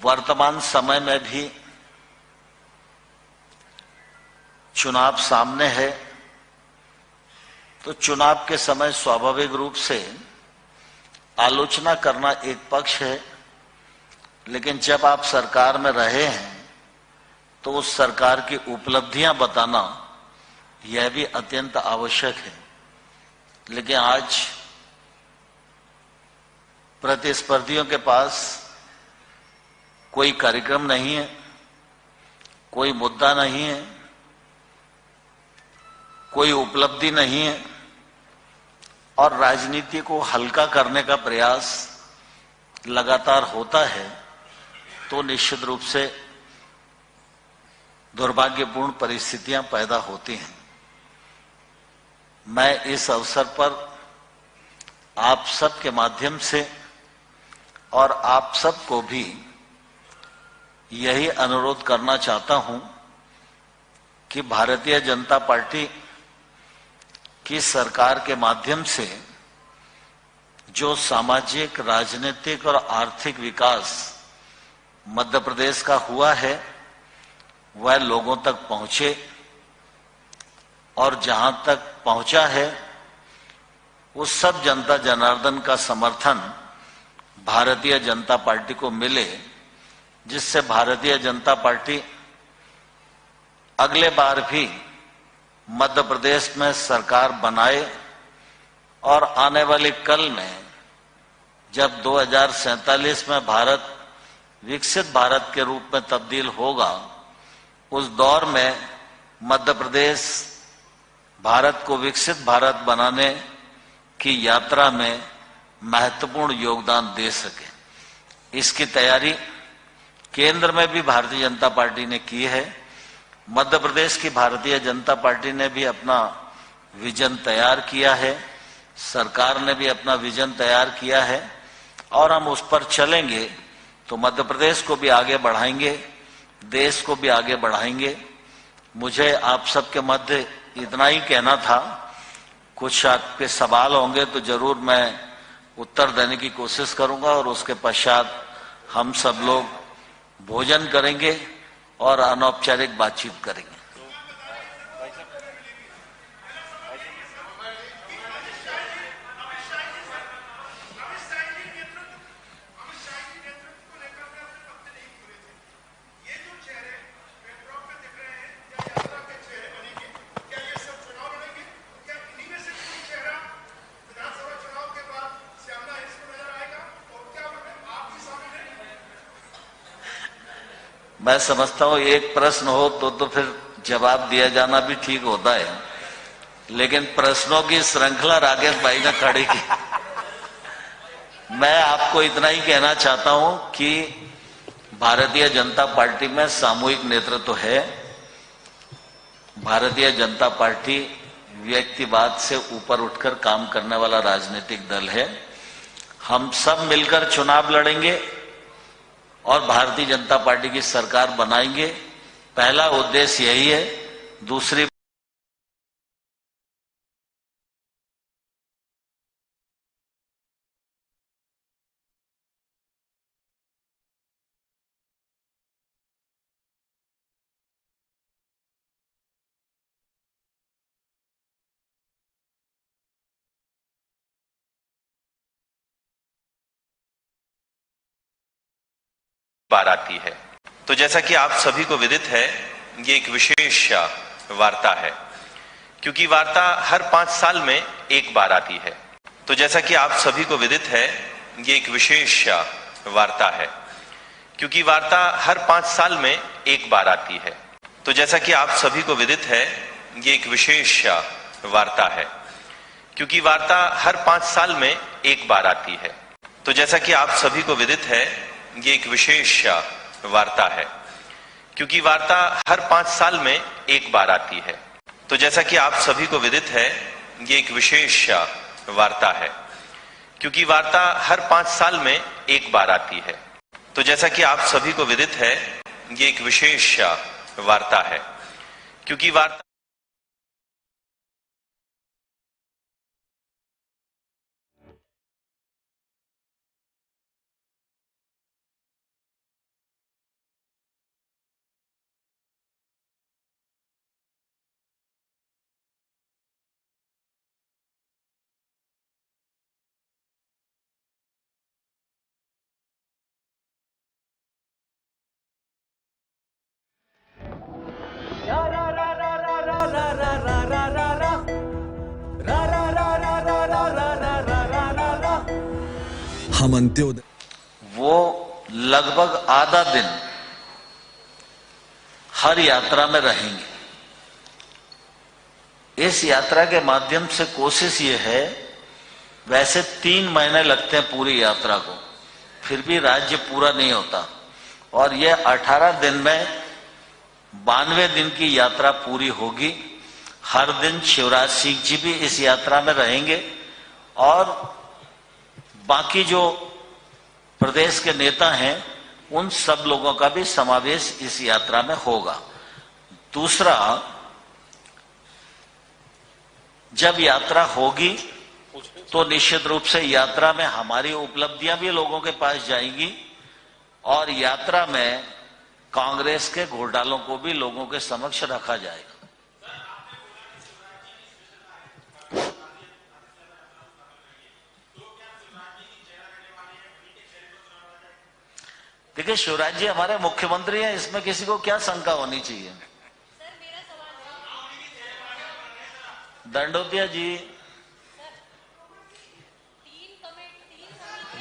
वर्तमान समय में भी चुनाव सामने है तो चुनाव के समय स्वाभाविक रूप से आलोचना करना एक पक्ष है, लेकिन जब आप सरकार में रहे हैं तो उस सरकार की उपलब्धियां बताना यह भी अत्यंत आवश्यक है। लेकिन आज प्रतिस्पर्धियों के पास कोई कार्यक्रम नहीं है, कोई मुद्दा नहीं है, कोई उपलब्धि नहीं है और राजनीति को हल्का करने का प्रयास लगातार होता है तो निश्चित रूप से दुर्भाग्यपूर्ण परिस्थितियां पैदा होती हैं। मैं इस अवसर पर आप सब के माध्यम से और आप सबको भी यही अनुरोध करना चाहता हूं कि भारतीय जनता पार्टी की सरकार के माध्यम से जो सामाजिक, राजनीतिक और आर्थिक विकास मध्य प्रदेश का हुआ है वह लोगों तक पहुंचे और जहां तक पहुंचा है उस सब जनता जनार्दन का समर्थन भारतीय जनता पार्टी को मिले, जिससे भारतीय जनता पार्टी अगले बार भी मध्य प्रदेश में सरकार बनाए और आने वाले कल में जब 2047 में भारत विकसित भारत के रूप में तब्दील होगा, उस दौर में मध्य प्रदेश भारत को विकसित भारत बनाने की यात्रा में महत्वपूर्ण योगदान दे सके। इसकी तैयारी केंद्र में भी भारतीय जनता पार्टी ने की है। मध्य प्रदेश की भारतीय जनता पार्टी ने भी अपना विजन तैयार किया है, सरकार ने भी अपना विजन तैयार किया है और हम उस पर चलेंगे तो मध्य प्रदेश को भी आगे बढ़ाएंगे, देश को भी आगे बढ़ाएंगे। मुझे आप सबके मध्य इतना ही कहना था। कुछ आपके सवाल होंगे तो जरूर मैं उत्तर देने की कोशिश करूंगा और उसके पश्चात हम सब लोग भोजन करेंगे और अनौपचारिक बातचीत करेंगे। मैं समझता हूं एक प्रश्न हो तो फिर जवाब दिया जाना भी ठीक होता है, लेकिन प्रश्नों की श्रृंखला राकेश भाई ने खड़ी की। मैं आपको इतना ही कहना चाहता हूं कि भारतीय जनता पार्टी में सामूहिक नेतृत्व है। भारतीय जनता पार्टी व्यक्तिवाद से ऊपर उठकर काम करने वाला राजनीतिक दल है। हम सब मिलकर चुनाव लड़ेंगे और भारतीय जनता पार्टी की सरकार बनाएंगे। पहला उद्देश्य यही है। दूसरी बार आती है। तो जैसा कि आप सभी को विदित है, ये एक विशेष वार्ता है, क्योंकि वार्ता हर 5 साल में एक बार आती है। तो जैसा कि आप सभी को विदित है, ये एक विशेष वार्ता है, क्योंकि वार्ता हर 5 साल में एक बार आती है। तो जैसा कि आप सभी को विदित है, ये एक विशेष वार्ता है, क्योंकि वार्ता हर 5 साल में एक बार आती है। तो जैसा कि आप सभी को विदित है, ये एक विशेष वार्ता है, क्योंकि वार्ता हर 5 साल में एक बार आती है। तो जैसा कि आप सभी को विदित है, ये एक विशेष वार्ता है, क्योंकि वार्ता हर 5 साल में एक बार आती है। तो जैसा कि आप सभी को विदित है, ये एक विशेष वार्ता है, क्योंकि वार्ता हम अंत्योदय वो लगभग आधा दिन हर यात्रा में रहेंगे। इस यात्रा के माध्यम से कोशिश ये है, वैसे 3 महीने लगते हैं पूरी यात्रा को, फिर भी राज्य पूरा नहीं होता, और ये 18 दिन में 92 दिन की यात्रा पूरी होगी। हर दिन शिवराज सिंह जी भी इस यात्रा में रहेंगे और बाकी जो प्रदेश के नेता हैं उन सब लोगों का भी समावेश इस यात्रा में होगा। दूसरा, जब यात्रा होगी तो निश्चित रूप से यात्रा में हमारी उपलब्धियां भी लोगों के पास जाएंगी और यात्रा में कांग्रेस के घोटालों को भी लोगों के समक्ष रखा जाएगा। देखिए, शिवराज जी हमारे मुख्यमंत्री हैं, इसमें किसी को क्या शंका होनी चाहिए। दंडोतिया जी,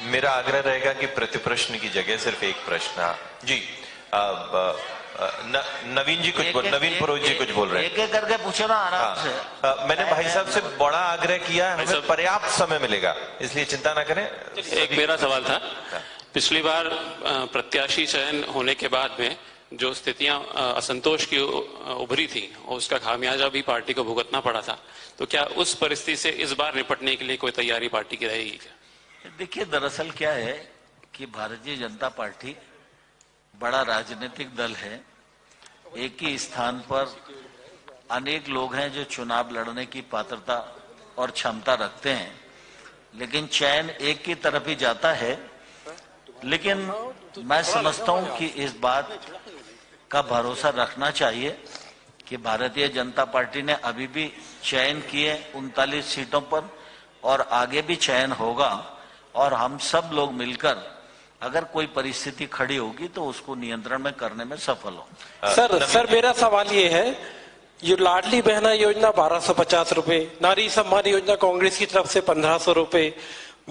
मेरा आग्रह रहेगा कि प्रतिप्रश्न की जगह सिर्फ एक प्रश्न। जी, नवीन जी कुछ बोल, नवीन पुरोहित जी कुछ बोल रहे हैं। एक एक करके पूछो ना आराम से। मैंने भाई साहब से बड़ा आग्रह किया, हमें पर्याप्त समय मिलेगा, इसलिए चिंता ना करें। एक मेरा सवाल था, पिछली बार प्रत्याशी चयन होने के बाद में जो स्थितियां असंतोष की उभरी थी और उसका खामियाजा भी पार्टी को भुगतना पड़ा था, तो क्या उस परिस्थिति से इस बार निपटने के लिए कोई तैयारी पार्टी की रहेगी क्या? देखिए, दरअसल क्या है कि भारतीय जनता पार्टी बड़ा राजनीतिक दल है। एक ही स्थान पर अनेक लोग हैं जो चुनाव लड़ने की पात्रता और क्षमता रखते हैं, लेकिन चयन एक की तरफ ही जाता है। लेकिन मैं समझता हूं कि इस बात का भरोसा रखना चाहिए कि भारतीय जनता पार्टी ने अभी भी चयन किए 39 सीटों पर और आगे भी चयन होगा, और हम सब लोग मिलकर अगर कोई परिस्थिति खड़ी होगी तो उसको नियंत्रण में करने में सफल हो। सर मेरा सवाल ये है, ये लाडली बहना योजना 1250 रुपए, नारी सम्मान योजना कांग्रेस की तरफ से 1500 रुपए,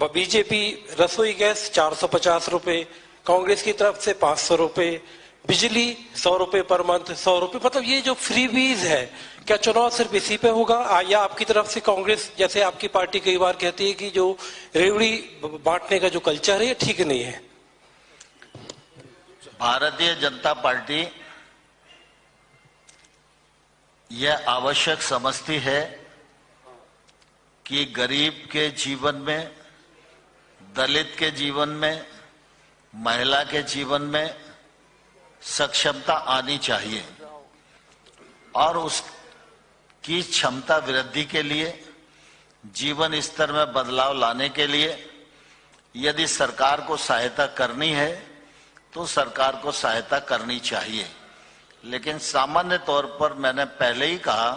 बीजेपी रसोई गैस 450 रुपए, कांग्रेस की तरफ से 500 रुपए, बिजली 100 रुपए पर मंथ, 100 रुपए, मतलब ये जो फ्रीबीज है, क्या चुनाव सिर्फ इसी पे होगा? या आपकी तरफ से कांग्रेस, जैसे आपकी पार्टी कई बार कहती है कि जो रेवड़ी बांटने का जो कल्चर है ये ठीक नहीं है? भारतीय जनता पार्टी यह आवश्यक समझती है कि गरीब के जीवन में, दलित के जीवन में, महिला के जीवन में सक्षमता आनी चाहिए और उसकी क्षमता वृद्धि के लिए, जीवन स्तर में बदलाव लाने के लिए यदि सरकार को सहायता करनी है तो सरकार को सहायता करनी चाहिए। लेकिन सामान्य तौर पर मैंने पहले ही कहा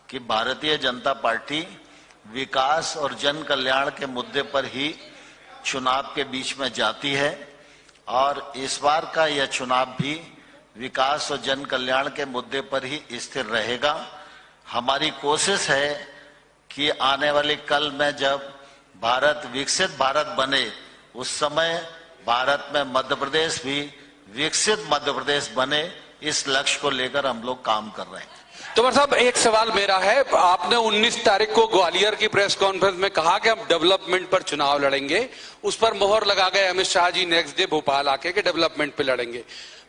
कि भारतीय जनता पार्टी विकास और जन कल्याण के मुद्दे पर ही चुनाव के बीच में जाती है और इस बार का यह चुनाव भी विकास और जन कल्याण के मुद्दे पर ही स्थिर रहेगा। हमारी कोशिश है कि आने वाले कल में जब भारत विकसित भारत बने उस समय भारत में मध्य प्रदेश भी विकसित मध्य प्रदेश बने, इस लक्ष्य को लेकर हम लोग काम कर रहे हैं। तोमर साहब, एक सवाल मेरा है, आपने 19 तारीख को ग्वालियर की प्रेस कॉन्फ्रेंस में कहा कि हम डेवलपमेंट पर चुनाव लड़ेंगे, उस पर मोहर लगा गए अमित शाह जी नेक्स्ट डे भोपाल आके कि डेवलपमेंट पे लड़ेंगे।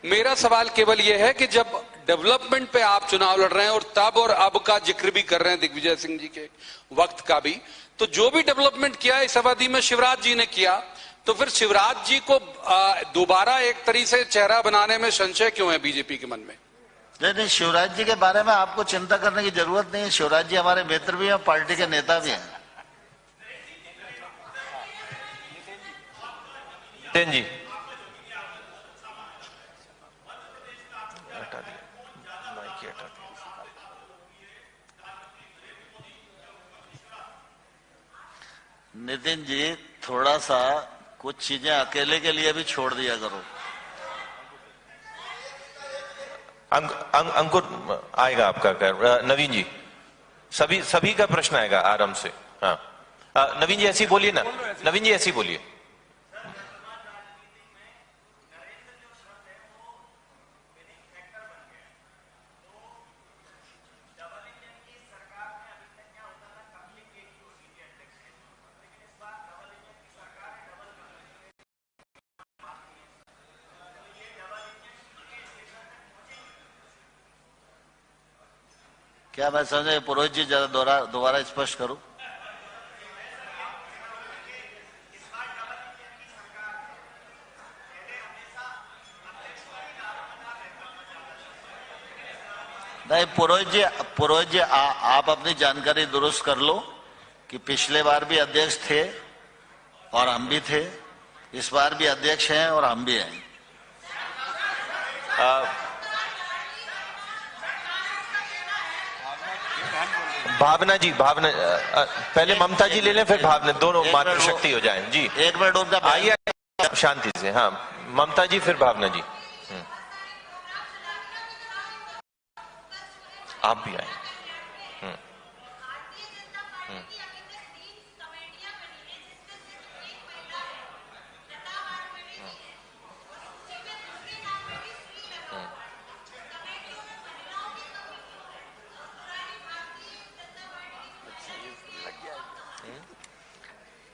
मेरा सवाल केवल यह है कि जब डेवलपमेंट पे आप चुनाव लड़ रहे हैं और तब और अब का जिक्र भी कर रहे हैं दिग्विजय सिंह जी के वक्त का भी, तो जो भी डेवलपमेंट किया इस अवधि में शिवराज जी ने किया, तो फिर शिवराज जी को दोबारा एक तरीके से चेहरा बनाने में संशय क्यों है बीजेपी के मन में? नहीं, शिवराज जी के बारे में आपको चिंता करने की जरूरत नहीं है। शिवराज जी हमारे मित्र भी हैं, पार्टी के नेता भी हैं। जी नितिन जी, थोड़ा सा कुछ चीजें अकेले के लिए भी छोड़ दिया करो। अंकुर आएगा आपका कर। नवीन जी, सभी का प्रश्न आएगा आराम से। हाँ, नवीन जी ऐसी बोलिए ना, नवीन जी ऐसी बोलिए। क्या मैं समझे पुरोहित जी, जरा दोबारा स्पष्ट करूं। नहीं पुरोहित जी आप अपनी जानकारी दुरुस्त कर लो कि पिछले बार भी अध्यक्ष थे और हम भी थे, इस बार भी अध्यक्ष हैं और हम भी हैं। भावना जी, पहले ममता जी ले लें, फिर भावना, दोनों मातृशक्ति हो जाएं। जी एक मिनट उनका आइए शांति से। हाँ, ममता जी फिर भावना जी। आप भी आए।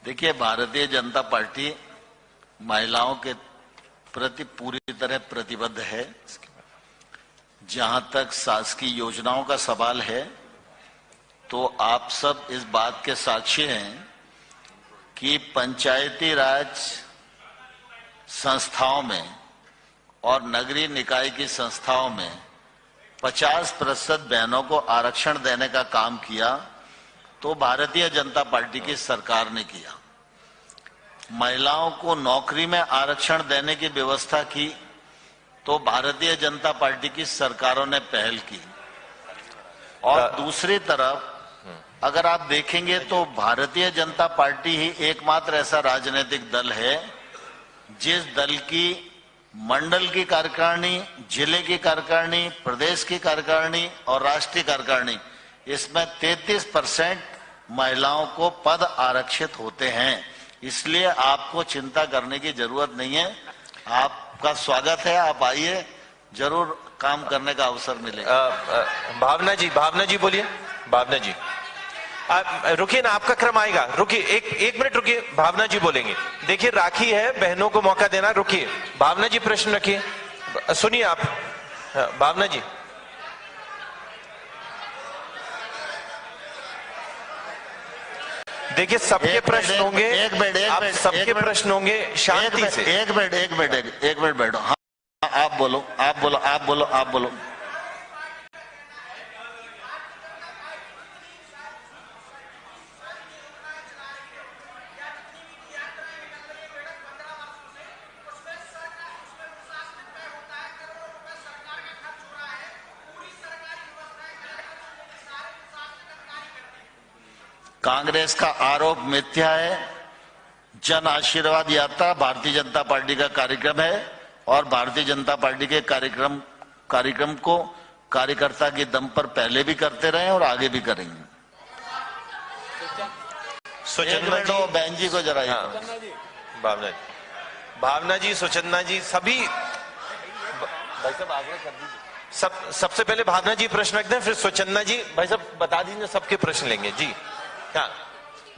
देखिए, भारतीय जनता पार्टी महिलाओं के प्रति पूरी तरह प्रतिबद्ध है। जहां तक शासकीय योजनाओं का सवाल है तो आप सब इस बात के साक्षी हैं कि पंचायती राज संस्थाओं में और नगरीय निकाय की संस्थाओं में 50% बहनों को आरक्षण देने का काम किया तो भारतीय जनता पार्टी की सरकार ने किया। महिलाओं को नौकरी में आरक्षण देने की व्यवस्था की तो भारतीय जनता पार्टी की सरकारों ने पहल की। और दूसरी तरफ अगर आप देखेंगे तो भारतीय जनता पार्टी ही एकमात्र ऐसा राजनीतिक दल है जिस दल की मंडल की कार्यकारिणी, जिले की कार्यकारिणी, प्रदेश की कार्यकारिणी और राष्ट्रीय कार्यकारिणी, इसमें 33% महिलाओं को पद आरक्षित होते हैं। इसलिए आपको चिंता करने की जरूरत नहीं है। आपका स्वागत है, आप आइए, जरूर काम करने का अवसर मिलेगा। भावना जी बोलिए। भावना जी रुकिए ना, आपका क्रम आएगा। रुकिए, एक मिनट रुकिए, भावना जी बोलेंगे। देखिए राखी है, बहनों को मौका देना। रुकिए, भावना जी प्रश्न रखिए, सुनिए आप। भावना जी देखिए, सबके प्रश्न होंगे, सबके प्रश्न होंगे, शांति से। एक मिनट बैठो। हाँ, आप बोलो। कांग्रेस का आरोप मिथ्या है। जन आशीर्वाद यात्रा भारतीय जनता पार्टी का कार्यक्रम है और भारतीय जनता पार्टी के कार्यक्रम को कार्यकर्ता के दम पर पहले भी करते रहे और आगे भी करेंगे। बहन जी को जरा। भावना जी, सुचंदा जी, सभी भाई साहब आगे कर दीजिए। सबसे पहले भावना जी प्रश्न रखते हैं, फिर सुचंदा जी। भाई साहब बता दीजिए, सबके प्रश्न लेंगे जी। हाँ,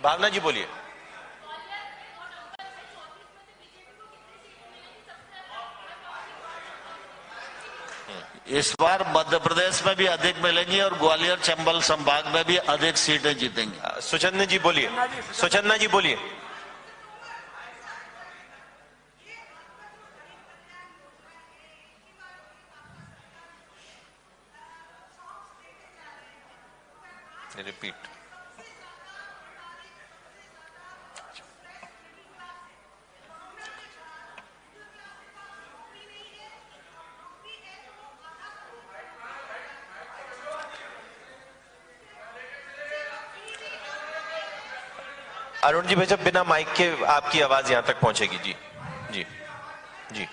भावना जी बोलिए। इस बार मध्य प्रदेश में भी अधिक मिलेंगी और ग्वालियर चंबल संभाग में भी अधिक सीटें जीतेंगी। सुचंदा जी बोलिए। सुचंदा जी बोलिए। रिपीट। अरुण जी भाई साहब, बिना माइक के आपकी आवाज यहां तक पहुंचेगी। जी जी जी।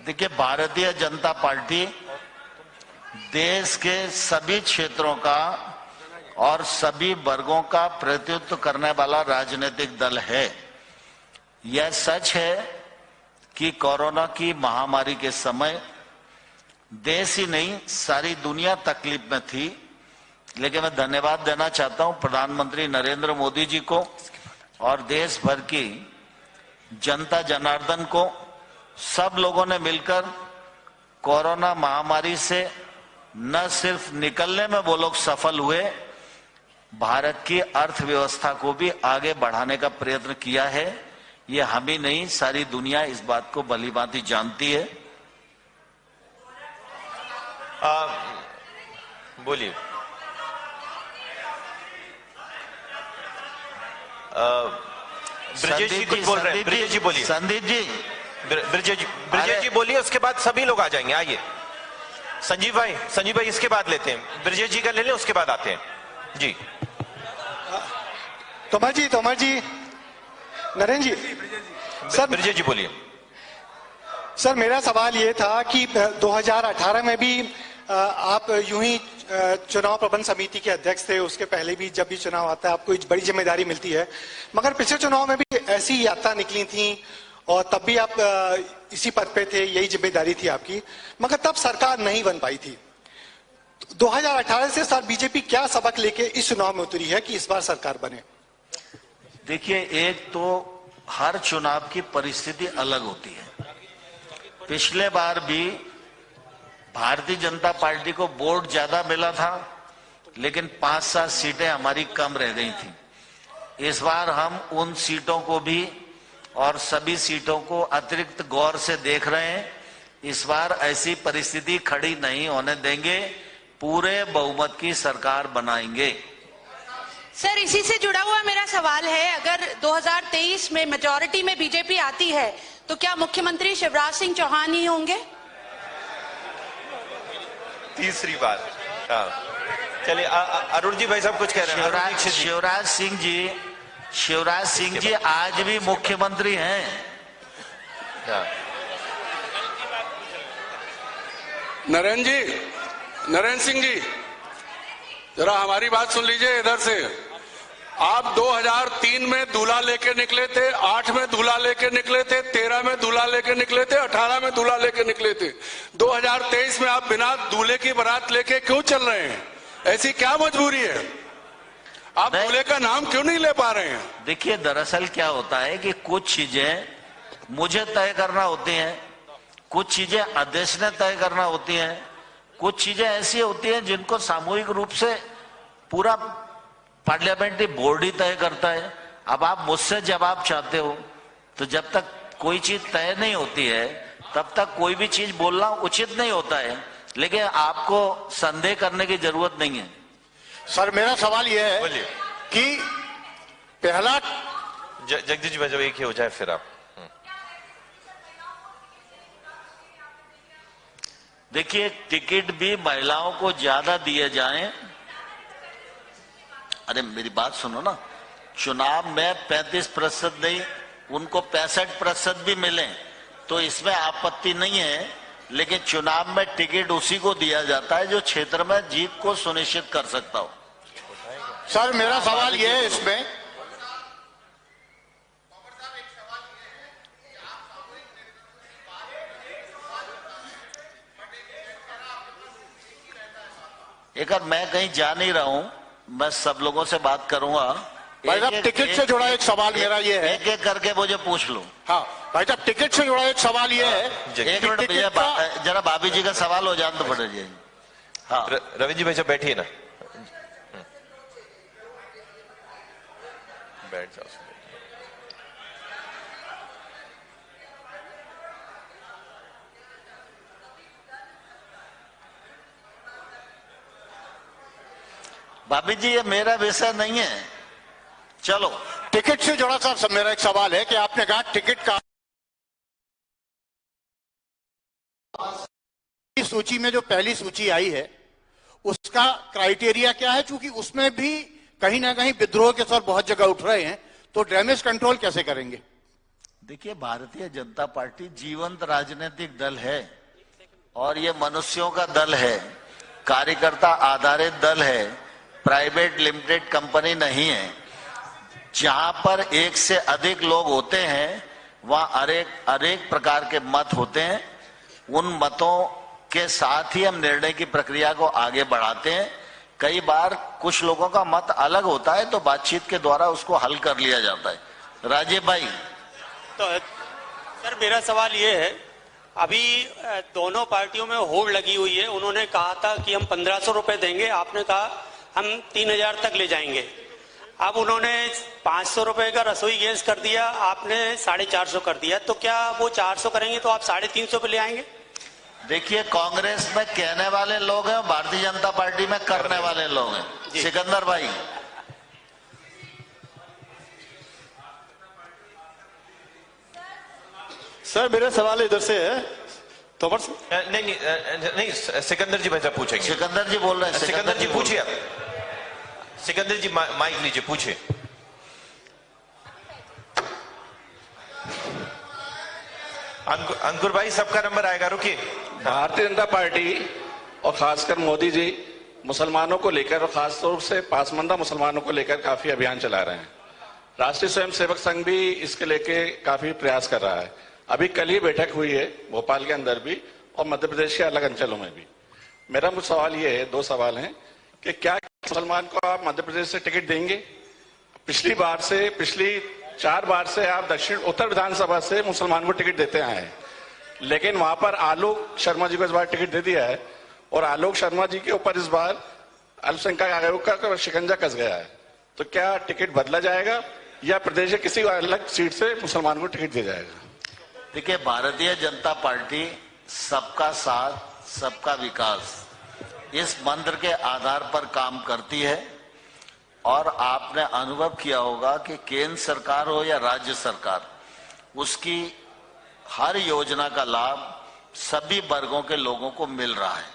देखिए, भारतीय जनता पार्टी देश के सभी क्षेत्रों का और सभी वर्गों का प्रतिनिधित्व करने वाला राजनीतिक दल है। यह सच है कि कोरोना की महामारी के समय देश ही नहीं सारी दुनिया तकलीफ में थी, लेकिन मैं धन्यवाद देना चाहता हूं प्रधानमंत्री नरेंद्र मोदी जी को और देश भर की जनता जनार्दन को। सब लोगों ने मिलकर कोरोना महामारी से न सिर्फ निकलने में वो लोग सफल हुए, भारत की अर्थव्यवस्था को भी आगे बढ़ाने का प्रयत्न किया है। ये हम ही नहीं, सारी दुनिया इस बात को भलीभांति जानती है। बोलिए। ब्रजेश जी कुछ बोल रहे हैं। ब्रजेश जी बोलिए। संदीप जी, ब्रजेश जी बोलिए, उसके बाद सभी लोग आ जाएंगे। आइए संजीव भाई इसके बाद लेते हैं। ब्रजेश जी का ले लें, उसके बाद आते हैं जी। तोमर जी, नरेंद्र जी। सर ब्रजेश जी बोलिए। सर मेरा सवाल ये था कि 2018 में भी आप यूं ही चुनाव प्रबंध समिति के अध्यक्ष थे, उसके पहले भी जब भी चुनाव आता है आपको बड़ी जिम्मेदारी मिलती है, मगर पिछले चुनाव में भी ऐसी यात्रा निकली थी और तब भी आप इसी पद पे थे, यही जिम्मेदारी थी आपकी, मगर तब सरकार नहीं बन पाई थी। 2018 से सर बीजेपी क्या सबक लेके इस चुनाव में उतरी है कि इस बार सरकार बने? देखिए, एक तो हर चुनाव की परिस्थिति अलग होती है। पिछले बार भी भारतीय जनता पार्टी को वोट ज्यादा मिला था, लेकिन 5-7 सीटें हमारी कम रह गई थी। इस बार हम उन सीटों को भी और सभी सीटों को अतिरिक्त गौर से देख रहे हैं। इस बार ऐसी परिस्थिति खड़ी नहीं होने देंगे, पूरे बहुमत की सरकार बनाएंगे। सर इसी से जुड़ा हुआ मेरा सवाल है, अगर 2023 में मेजॉरिटी में बीजेपी आती है तो क्या मुख्यमंत्री शिवराज सिंह चौहान ही होंगे? तीसरी बार। चलिए अरुण जी भाई साहब कुछ कह रहे हैं। शिवराज सिंह जी आज भी मुख्यमंत्री हैं। नरेंद्र सिंह जी जरा हमारी बात सुन लीजिए इधर से। आप 2003 में दूल्हा लेके निकले थे, 8 में दूल्हा लेके निकले थे, 13 में दूल्हा लेके निकले थे, 18 में दूल्हा लेके निकले थे। 2023 में आप बिना दूल्हे की बारात लेके क्यों चल रहे हैं? ऐसी क्या मजबूरी है? आप दूल्हे का नाम क्यों नहीं ले पा रहे हैं? देखिए, दरअसल क्या होता है कि कुछ चीजें मुझे तय करना होती हैं, कुछ चीजें अध्यक्ष ने तय करना होती हैं, कुछ चीजें ऐसी होती हैं जिनको सामूहिक रूप से पूरा पार्लियामेंट्री बोर्ड ही तय करता है। अब आप मुझसे जवाब चाहते हो, तो जब तक कोई चीज तय नहीं होती है तब तक कोई भी चीज बोलना उचित नहीं होता है, लेकिन आपको संदेह करने की जरूरत नहीं है। सर, मेरा सवाल यह है कि पहला जगदीश जी जब एक ही हो जाए फिर आप। देखिए, टिकट भी महिलाओं को ज्यादा दिए जाएं। अरे मेरी बात सुनो ना, चुनाव में 35% नहीं, उनको 65% भी मिले तो इसमें आपत्ति नहीं है, लेकिन चुनाव में टिकट उसी को दिया जाता है जो क्षेत्र में जीत को सुनिश्चित कर सकता हो। सर, मेरा सवाल यह है इसमें, एक मैं कहीं जा नहीं रहा हूं, मैं सब लोगों से बात करूंगा। भाई साहब, टिकट से जुड़ा एक सवाल मेरा ये है, एक एक करके मुझे पूछ लो। हाँ भाई साहब, टिकट से जुड़ा एक सवाल ये है, एक मिनट भैया, जरा भाभी जी का सवाल हो जान तो पड़े जी। हाँ रवि जी भाई साहब बैठिए ना, बैठ जाओ। भाभी जी, ये मेरा विषय नहीं है। चलो, टिकट से जुड़ा सर मेरा एक सवाल है कि आपने कहा टिकट का सूची में जो पहली सूची आई है उसका क्राइटेरिया क्या है? क्योंकि उसमें भी कहीं ना कहीं विद्रोह के स्वर बहुत जगह उठ रहे हैं, तो डैमेज कंट्रोल कैसे करेंगे? देखिए, भारतीय जनता पार्टी जीवंत राजनीतिक दल है और ये मनुष्यों का दल है, कार्यकर्ता आधारित दल है, प्राइवेट लिमिटेड कंपनी नहीं है। जहां पर एक से अधिक लोग होते हैं वहां अनेक प्रकार के मत होते हैं। उन मतों के साथ ही हम निर्णय की प्रक्रिया को आगे बढ़ाते हैं। कई बार कुछ लोगों का मत अलग होता है तो बातचीत के द्वारा उसको हल कर लिया जाता है। राजीव भाई, तो सर मेरा सवाल ये है, अभी दोनों पार्टियों में होड़ लगी हुई है। उन्होंने कहा था कि हम 1500 रुपए देंगे, आपने कहा हम 3000 तक ले जाएंगे। अब उन्होंने 500 रुपए का रसोई गैस कर दिया, आपने 450 कर दिया, तो क्या वो 400 करेंगे तो आप 350 पे ले आएंगे? देखिए, कांग्रेस में कहने वाले लोग हैं, भारतीय जनता पार्टी में करने वाले लोग हैं। सिकंदर भाई, सर मेरा सवाल इधर से है, तोमर से। नहीं, सिकंदर जी भाई साहब पूछेंगे। सिकंदर जी बोल रहे हैं। सिकंदर जी पूछिए आप। सिकंदर जी माइक लीजिए, पूछिए। अंकुर भाई, सबका नंबर आएगा, रुकिए। भारतीय जनता पार्टी और खासकर मोदी जी मुसलमानों को लेकर और खासतौर से पासमानदा मुसलमानों को लेकर काफी अभियान चला रहे हैं। राष्ट्रीय स्वयंसेवक संघ भी इसके लेके काफी प्रयास कर रहा है। अभी कल ही बैठक हुई है भोपाल के अंदर भी और मध्य प्रदेश के अलग अंचलों में भी। मेरा मुझे सवाल ये है, 2 सवाल हैं कि क्या मुसलमान को आप मध्य प्रदेश से टिकट देंगे? पिछली 4 बार से आप दक्षिण उत्तर विधानसभा से मुसलमान को टिकट देते आए हैं, लेकिन वहां पर आलोक शर्मा जी को इस बार टिकट दे दिया है और आलोक शर्मा जी के ऊपर इस बार अल्पसंख्यक आयोग का शिकंजा कस गया है। तो क्या टिकट बदला जाएगा या प्रदेश के किसी अलग सीट से मुसलमान को टिकट दिया जाएगा? देखिए, भारतीय जनता पार्टी सबका साथ सबका विकास इस मंत्र के आधार पर काम करती है और आपने अनुभव किया होगा कि केंद्र सरकार हो या राज्य सरकार, उसकी हर योजना का लाभ सभी वर्गों के लोगों को मिल रहा है।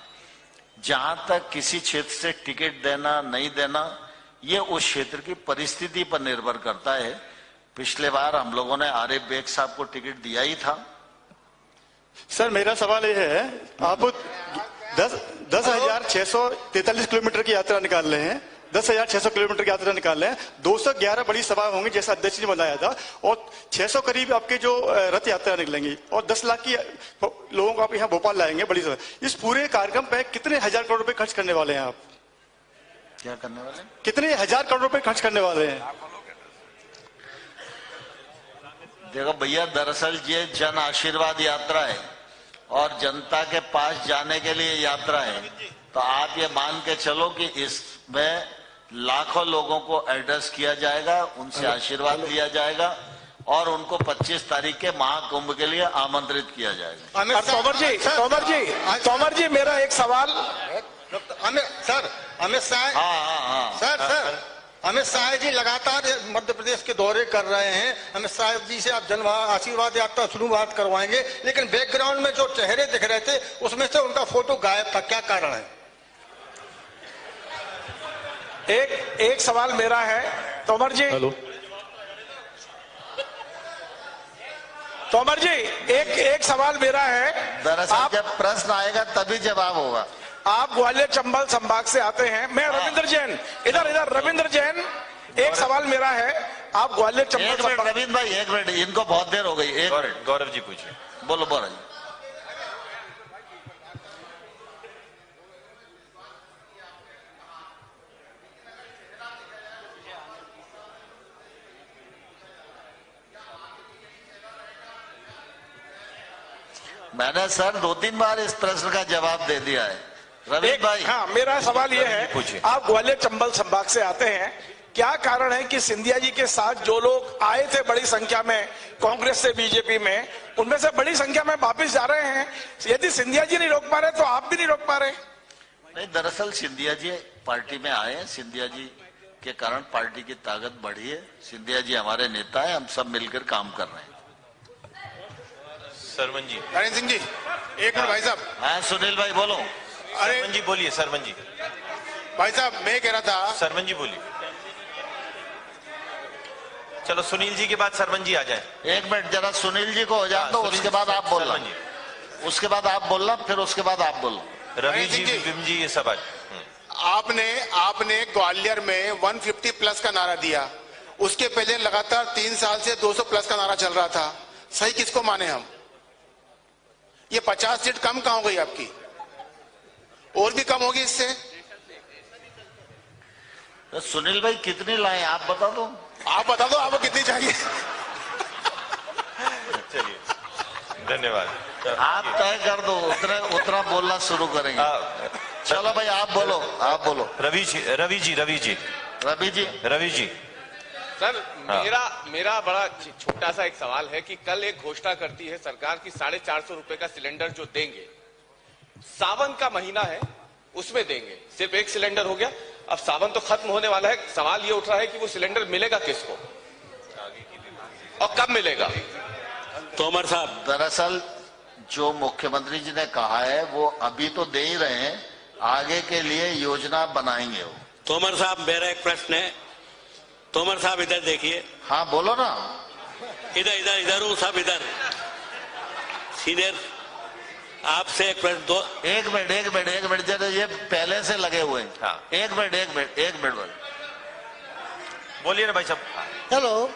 जहां तक किसी क्षेत्र से टिकट देना नहीं देना, ये उस क्षेत्र की परिस्थिति पर निर्भर करता है। पिछले बार हम लोगों ने आरिफ बेग साहब को टिकट दिया ही था। सर मेरा सवाल ये है, आप 10,643 किलोमीटर की यात्रा निकाल रहे हैं, 10,600 किलोमीटर की यात्रा निकाल रहे हैं, 211 बड़ी सभा होंगी जैसा अध्यक्ष ने बताया था, और 600 करीब आपके जो रथ यात्रा निकलेंगी, और 10 लाख की लोगों को आप यहाँ भोपाल लाएंगे बड़ी सभा। इस पूरे कार्यक्रम पे कितने हजार करोड़ रुपए खर्च करने वाले हैं आप? क्या करने वाले? कितने हजार करोड़ रुपए खर्च करने वाले हैं? देखो भैया, दरअसल ये जन आशीर्वाद यात्रा है और जनता के पास जाने के लिए यात्रा है। तो आप ये मान के चलो कि इसमें लाखों लोगों को एड्रेस किया जाएगा, उनसे आशीर्वाद लिया जाएगा और उनको 25 तारीख के महाकुंभ के लिए आमंत्रित किया जाएगा। तोमर जी मेरा एक सवाल। अमित शाह जी लगातार मध्य प्रदेश के दौरे कर रहे हैं। अमित शाह जी से आप जन आशीर्वाद यात्रा शुरुआत करवाएंगे, लेकिन बैकग्राउंड में जो चेहरे दिख रहे थे उसमें से उनका फोटो गायब था, क्या कारण है? एक सवाल मेरा है तोमर जी। तोमर जी एक सवाल मेरा है। दरअसल जब प्रश्न आएगा तभी जवाब होगा। आप ग्वालियर चंबल संभाग से आते हैं। मैं रविंद्र जैन, इधर रविंद्र जैन, एक सवाल मेरा है। आप ग्वालियर चंबल रविंद्र भाई एक मिनट, इनको बहुत देर हो गई। एक मिनट, गौरव जी पूछिए। बोलो बोलो। मैंने सर 2-3 बार इस प्रश्न का जवाब दे दिया है। रवि भाई, हाँ, मेरा सवाल यह है, आप ग्वालियर चंबल संभाग से आते हैं, क्या कारण है कि सिंधिया जी के साथ जो लोग आए थे बड़ी संख्या में कांग्रेस से बीजेपी में, उनमें से बड़ी संख्या में वापिस जा रहे हैं? यदि सिंधिया जी नहीं रोक पा रहे तो आप भी नहीं रोक पा रहे? नहीं, दरअसल सिंधिया जी पार्टी में आए हैं। सिंधिया जी के कारण पार्टी की ताकत बढ़ी है। सिंधिया जी हमारे नेता है, हम सब मिलकर काम कर रहे हैं। सरवन जी। नरेंद्र सिंह जी, एक मिनट भाई साहब। हाँ सुनील भाई बोलो। सरवन जी बोलिए। सरवन जी। भाई साहब मैं कह रहा था। सरवन जी बोलिए। चलो सुनील जी के बाद सरवन जी आ जाए। एक मिनट जरा सुनील जी को हो जाए तो उसके बाद आप बोलना, उसके बाद आप बोलना, फिर उसके बाद आप बोलो। रवि जी, विपिन जी, ये सब आज। आपने ग्वालियर में 150 प्लस का नारा दिया, उसके पहले लगातार 3 साल से 200 प्लस का नारा चल रहा था। सही किसको माने हम? ये 50 सीट कम कहां हो गई आपकी? और भी कम होगी इससे? तो सुनील भाई कितनी लाए आप बता दो। आप बता दो आपको कितनी चाहिए। चलिए, धन्यवाद। आप तय कर दो, उतना बोलना शुरू करेंगे। चलो भाई आप बोलो, आप बोलो। रवि जी। सर मेरा बड़ा छोटा सा एक सवाल है कि कल एक घोषणा करती है सरकार की 450 रुपए का सिलेंडर जो देंगे, सावन का महीना है उसमें देंगे। सिर्फ एक सिलेंडर हो गया, अब सावन तो खत्म होने वाला है। सवाल ये उठ रहा है कि वो सिलेंडर मिलेगा किसको और कब मिलेगा? तोमर साहब, दरअसल जो मुख्यमंत्री जी ने कहा है वो अभी तो दे ही रहे हैं, आगे के लिए योजना बनाएंगे वो। तोमर साहब मेरा एक प्रश्न है। तोमर साहब इधर देखिए। हाँ बोलो ना। इधर हूँ साहब, इधर सीनियर आपसे एक प्रश्न दो। एक मिनट जरा, ये पहले से लगे हुए हैं। हाँ। एक मिनट बोलिए ना भाई साहब। हेलो,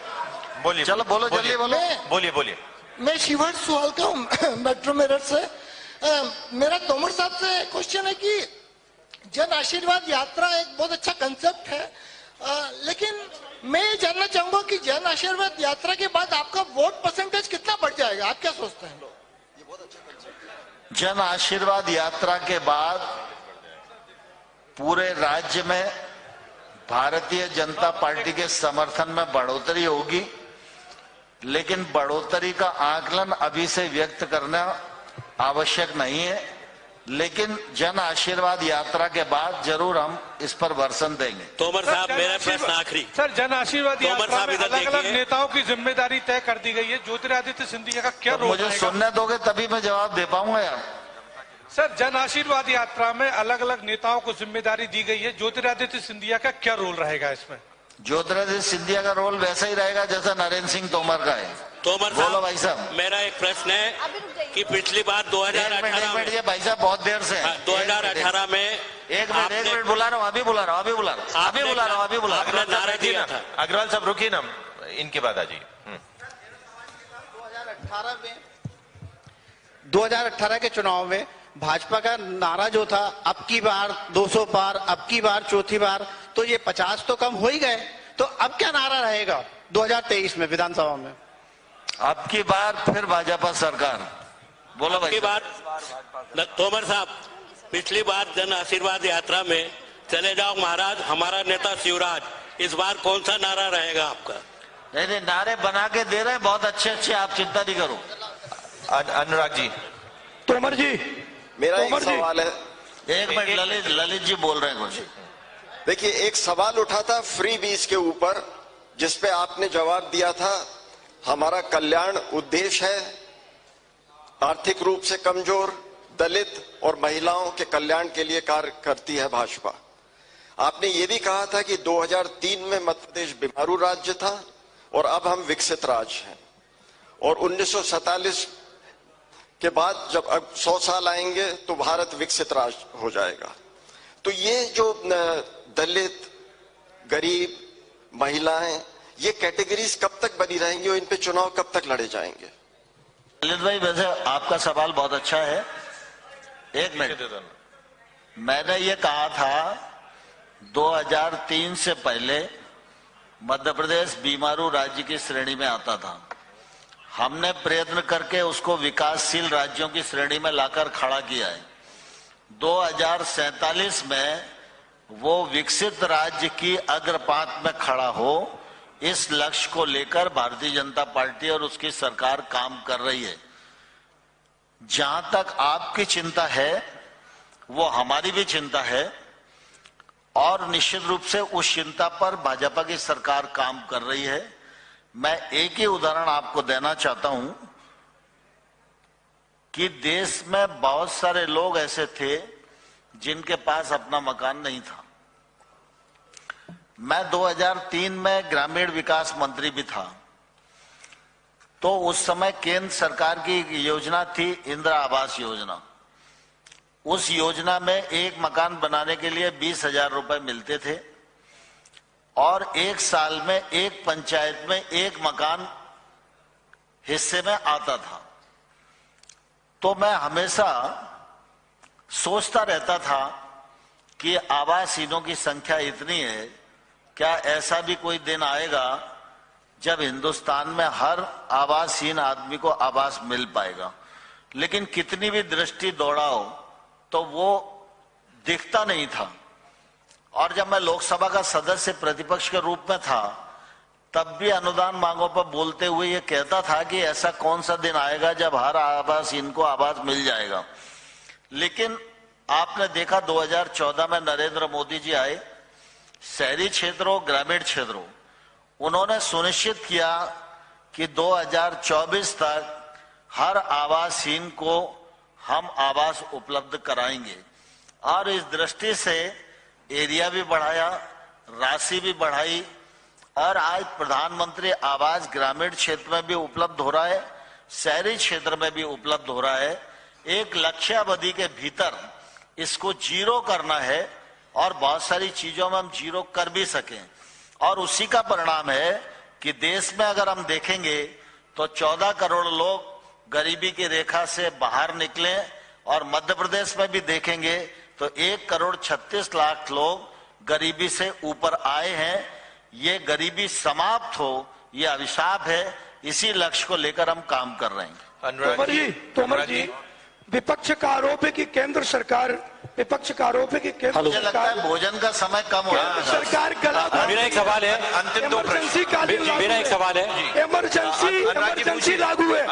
बोलिए। चलो बोलो, जल्दी बोलो। बोलिए। मैं शिवार्थ सुवाल का हूँ मेट्रो मेरठ से। मेरा तोमर साहब से क्वेश्चन है कि जन आशीर्वाद यात्रा एक बहुत अच्छा कंसेप्ट है, लेकिन मैं ये जानना चाहूंगा कि जन आशीर्वाद यात्रा के बाद आपका वोट परसेंटेज कितना बढ़ जाएगा? आप क्या सोचते हैं? जन आशीर्वाद यात्रा के बाद पूरे राज्य में भारतीय जनता पार्टी के समर्थन में बढ़ोतरी होगी, लेकिन बढ़ोतरी का आकलन अभी से व्यक्त करना आवश्यक नहीं है। लेकिन जन आशीर्वाद यात्रा के बाद जरूर हम इस पर वर्षन देंगे। तोमर साहब मेरा प्रश्न आखिरी। सर, जन आशीर्वाद यात्रा में अलग-अलग नेताओं की जिम्मेदारी तय कर दी गई है। ज्योतिरादित्य सिंधिया का क्या रोल मुझे सुनने दोगे तभी मैं जवाब दे पाऊंगा यार। सर, जन आशीर्वाद यात्रा में अलग अलग नेताओं को जिम्मेदारी दी गई है, ज्योतिरादित्य सिंधिया का क्या रोल रहेगा इसमें? ज्योतिरादित्य सिंधिया का रोल वैसा ही रहेगा जैसा नरेंद्र सिंह तोमर का है। तोमर बोलो भाई साहब। मेरा एक प्रश्न है कि पिछली बार 2018 में, ये भाई साहब बहुत देर से 2018 में एक मिनट बुला रहा हूँ, अभी बुला रहा हूँ। आपने नारा दिया था। अग्रवाल साहब रुकिए ना, इनके बाद आ जाइए। 2018 के चुनाव में भाजपा का नारा जो था, अब की बार 200 पार, अब की बार चौथी बार, तो ये 50 तो कम हो ही गए, तो अब क्या नारा रहेगा 2023 में विधानसभा में? अब की बार फिर भाजपा सरकार। बोलो भाई। तोमर साहब, पिछली बार जन आशीर्वाद यात्रा में चले जाओ महाराज, हमारा नेता शिवराज, इस बार कौन सा नारा रहेगा आपका? नहीं, नारे बना के दे रहे हैं बहुत अच्छे, आप चिंता नहीं करो। अनुराग जी। तोमर जी, मेरा एक सवाल है। एक मिनट, ललित जी बोल रहे हैं कुछ। देखिए, एक सवाल उठा था फ्री बीज के ऊपर, जिसपे आपने जवाब दिया था हमारा कल्याण उद्देश्य है, आर्थिक रूप से कमजोर, दलित और महिलाओं के कल्याण के लिए कार्य करती है भाजपा। आपने ये भी कहा था कि 2003 में मध्य प्रदेश बीमारू राज्य था और अब हम विकसित राज्य हैं, और 1947 के बाद जब अब 100 साल आएंगे तो भारत विकसित राष्ट्र हो जाएगा। तो ये जो दलित, गरीब, महिलाएं, ये कैटेगरीज कब तक बनी रहेंगी और इन पे चुनाव कब तक लड़े जाएंगे? ललित भाई, वैसे आपका सवाल बहुत अच्छा है। एक मिनट, मैंने ये कहा था 2003 से पहले मध्य प्रदेश बीमारू राज्य की श्रेणी में आता था। हमने प्रयत्न करके उसको विकासशील राज्यों की श्रेणी में लाकर खड़ा किया है। 2047 में वो विकसित राज्य की अग्रपांत में खड़ा हो, इस लक्ष्य को लेकर भारतीय जनता पार्टी और उसकी सरकार काम कर रही है। जहां तक आपकी चिंता है वो हमारी भी चिंता है, और निश्चित रूप से उस चिंता पर भाजपा की सरकार काम कर रही है। मैं एक ही उदाहरण आपको देना चाहता हूं कि देश में बहुत सारे लोग ऐसे थे जिनके पास अपना मकान नहीं था। मैं 2003 में ग्रामीण विकास मंत्री भी था, तो उस समय केंद्र सरकार की योजना थी इंदिरा आवास योजना। उस योजना में एक मकान बनाने के लिए 20,000 रुपए मिलते थे, और एक साल में एक पंचायत में एक मकान हिस्से में आता था। तो मैं हमेशा सोचता रहता था कि आवासहीनों की संख्या इतनी है, क्या ऐसा भी कोई दिन आएगा जब हिंदुस्तान में हर आवासहीन आदमी को आवास मिल पाएगा? लेकिन कितनी भी दृष्टि दौड़ाओ तो वो दिखता नहीं था। और जब मैं लोकसभा का सदस्य प्रतिपक्ष के रूप में था, तब भी अनुदान मांगों पर बोलते हुए ये कहता था कि ऐसा कौन सा दिन आएगा जब हर आवासहीन को आवास मिल जाएगा। लेकिन आपने देखा 2014 में नरेंद्र मोदी जी आए, शहरी क्षेत्रों, ग्रामीण क्षेत्रों, उन्होंने सुनिश्चित किया कि 2024 तक हर आवासहीन को हम आवास उपलब्ध कराएंगे। और इस दृष्टि से एरिया भी बढ़ाया, राशि भी बढ़ाई, और आज प्रधानमंत्री आवास ग्रामीण क्षेत्र में भी उपलब्ध हो रहा है, शहरी क्षेत्र में भी उपलब्ध हो रहा है। एक लक्ष्यावधि के भीतर इसको जीरो करना है, और बहुत सारी चीजों में हम जीरो कर भी सकें। और उसी का परिणाम है कि देश में अगर हम देखेंगे तो 14 करोड़ लोग गरीबी की रेखा से बाहर निकले, और मध्य प्रदेश में भी देखेंगे तो 1,36,00,000 लोग गरीबी से ऊपर आए हैं। ये गरीबी समाप्त हो, ये अभिशाप है। इसी लक्ष्य को लेकर हम काम कर रहे हैं। तोमर जी, विपक्ष का आरोप है कि केंद्र सरकार, विपक्ष का आरोप है कि केंद्र मुझे लगता है भोजन का समय कम हो रहा है। सरकार गला, मेरा एक सवाल है, इमरजेंसी मेरा एक सवाल है, इमरजेंसी लागू है।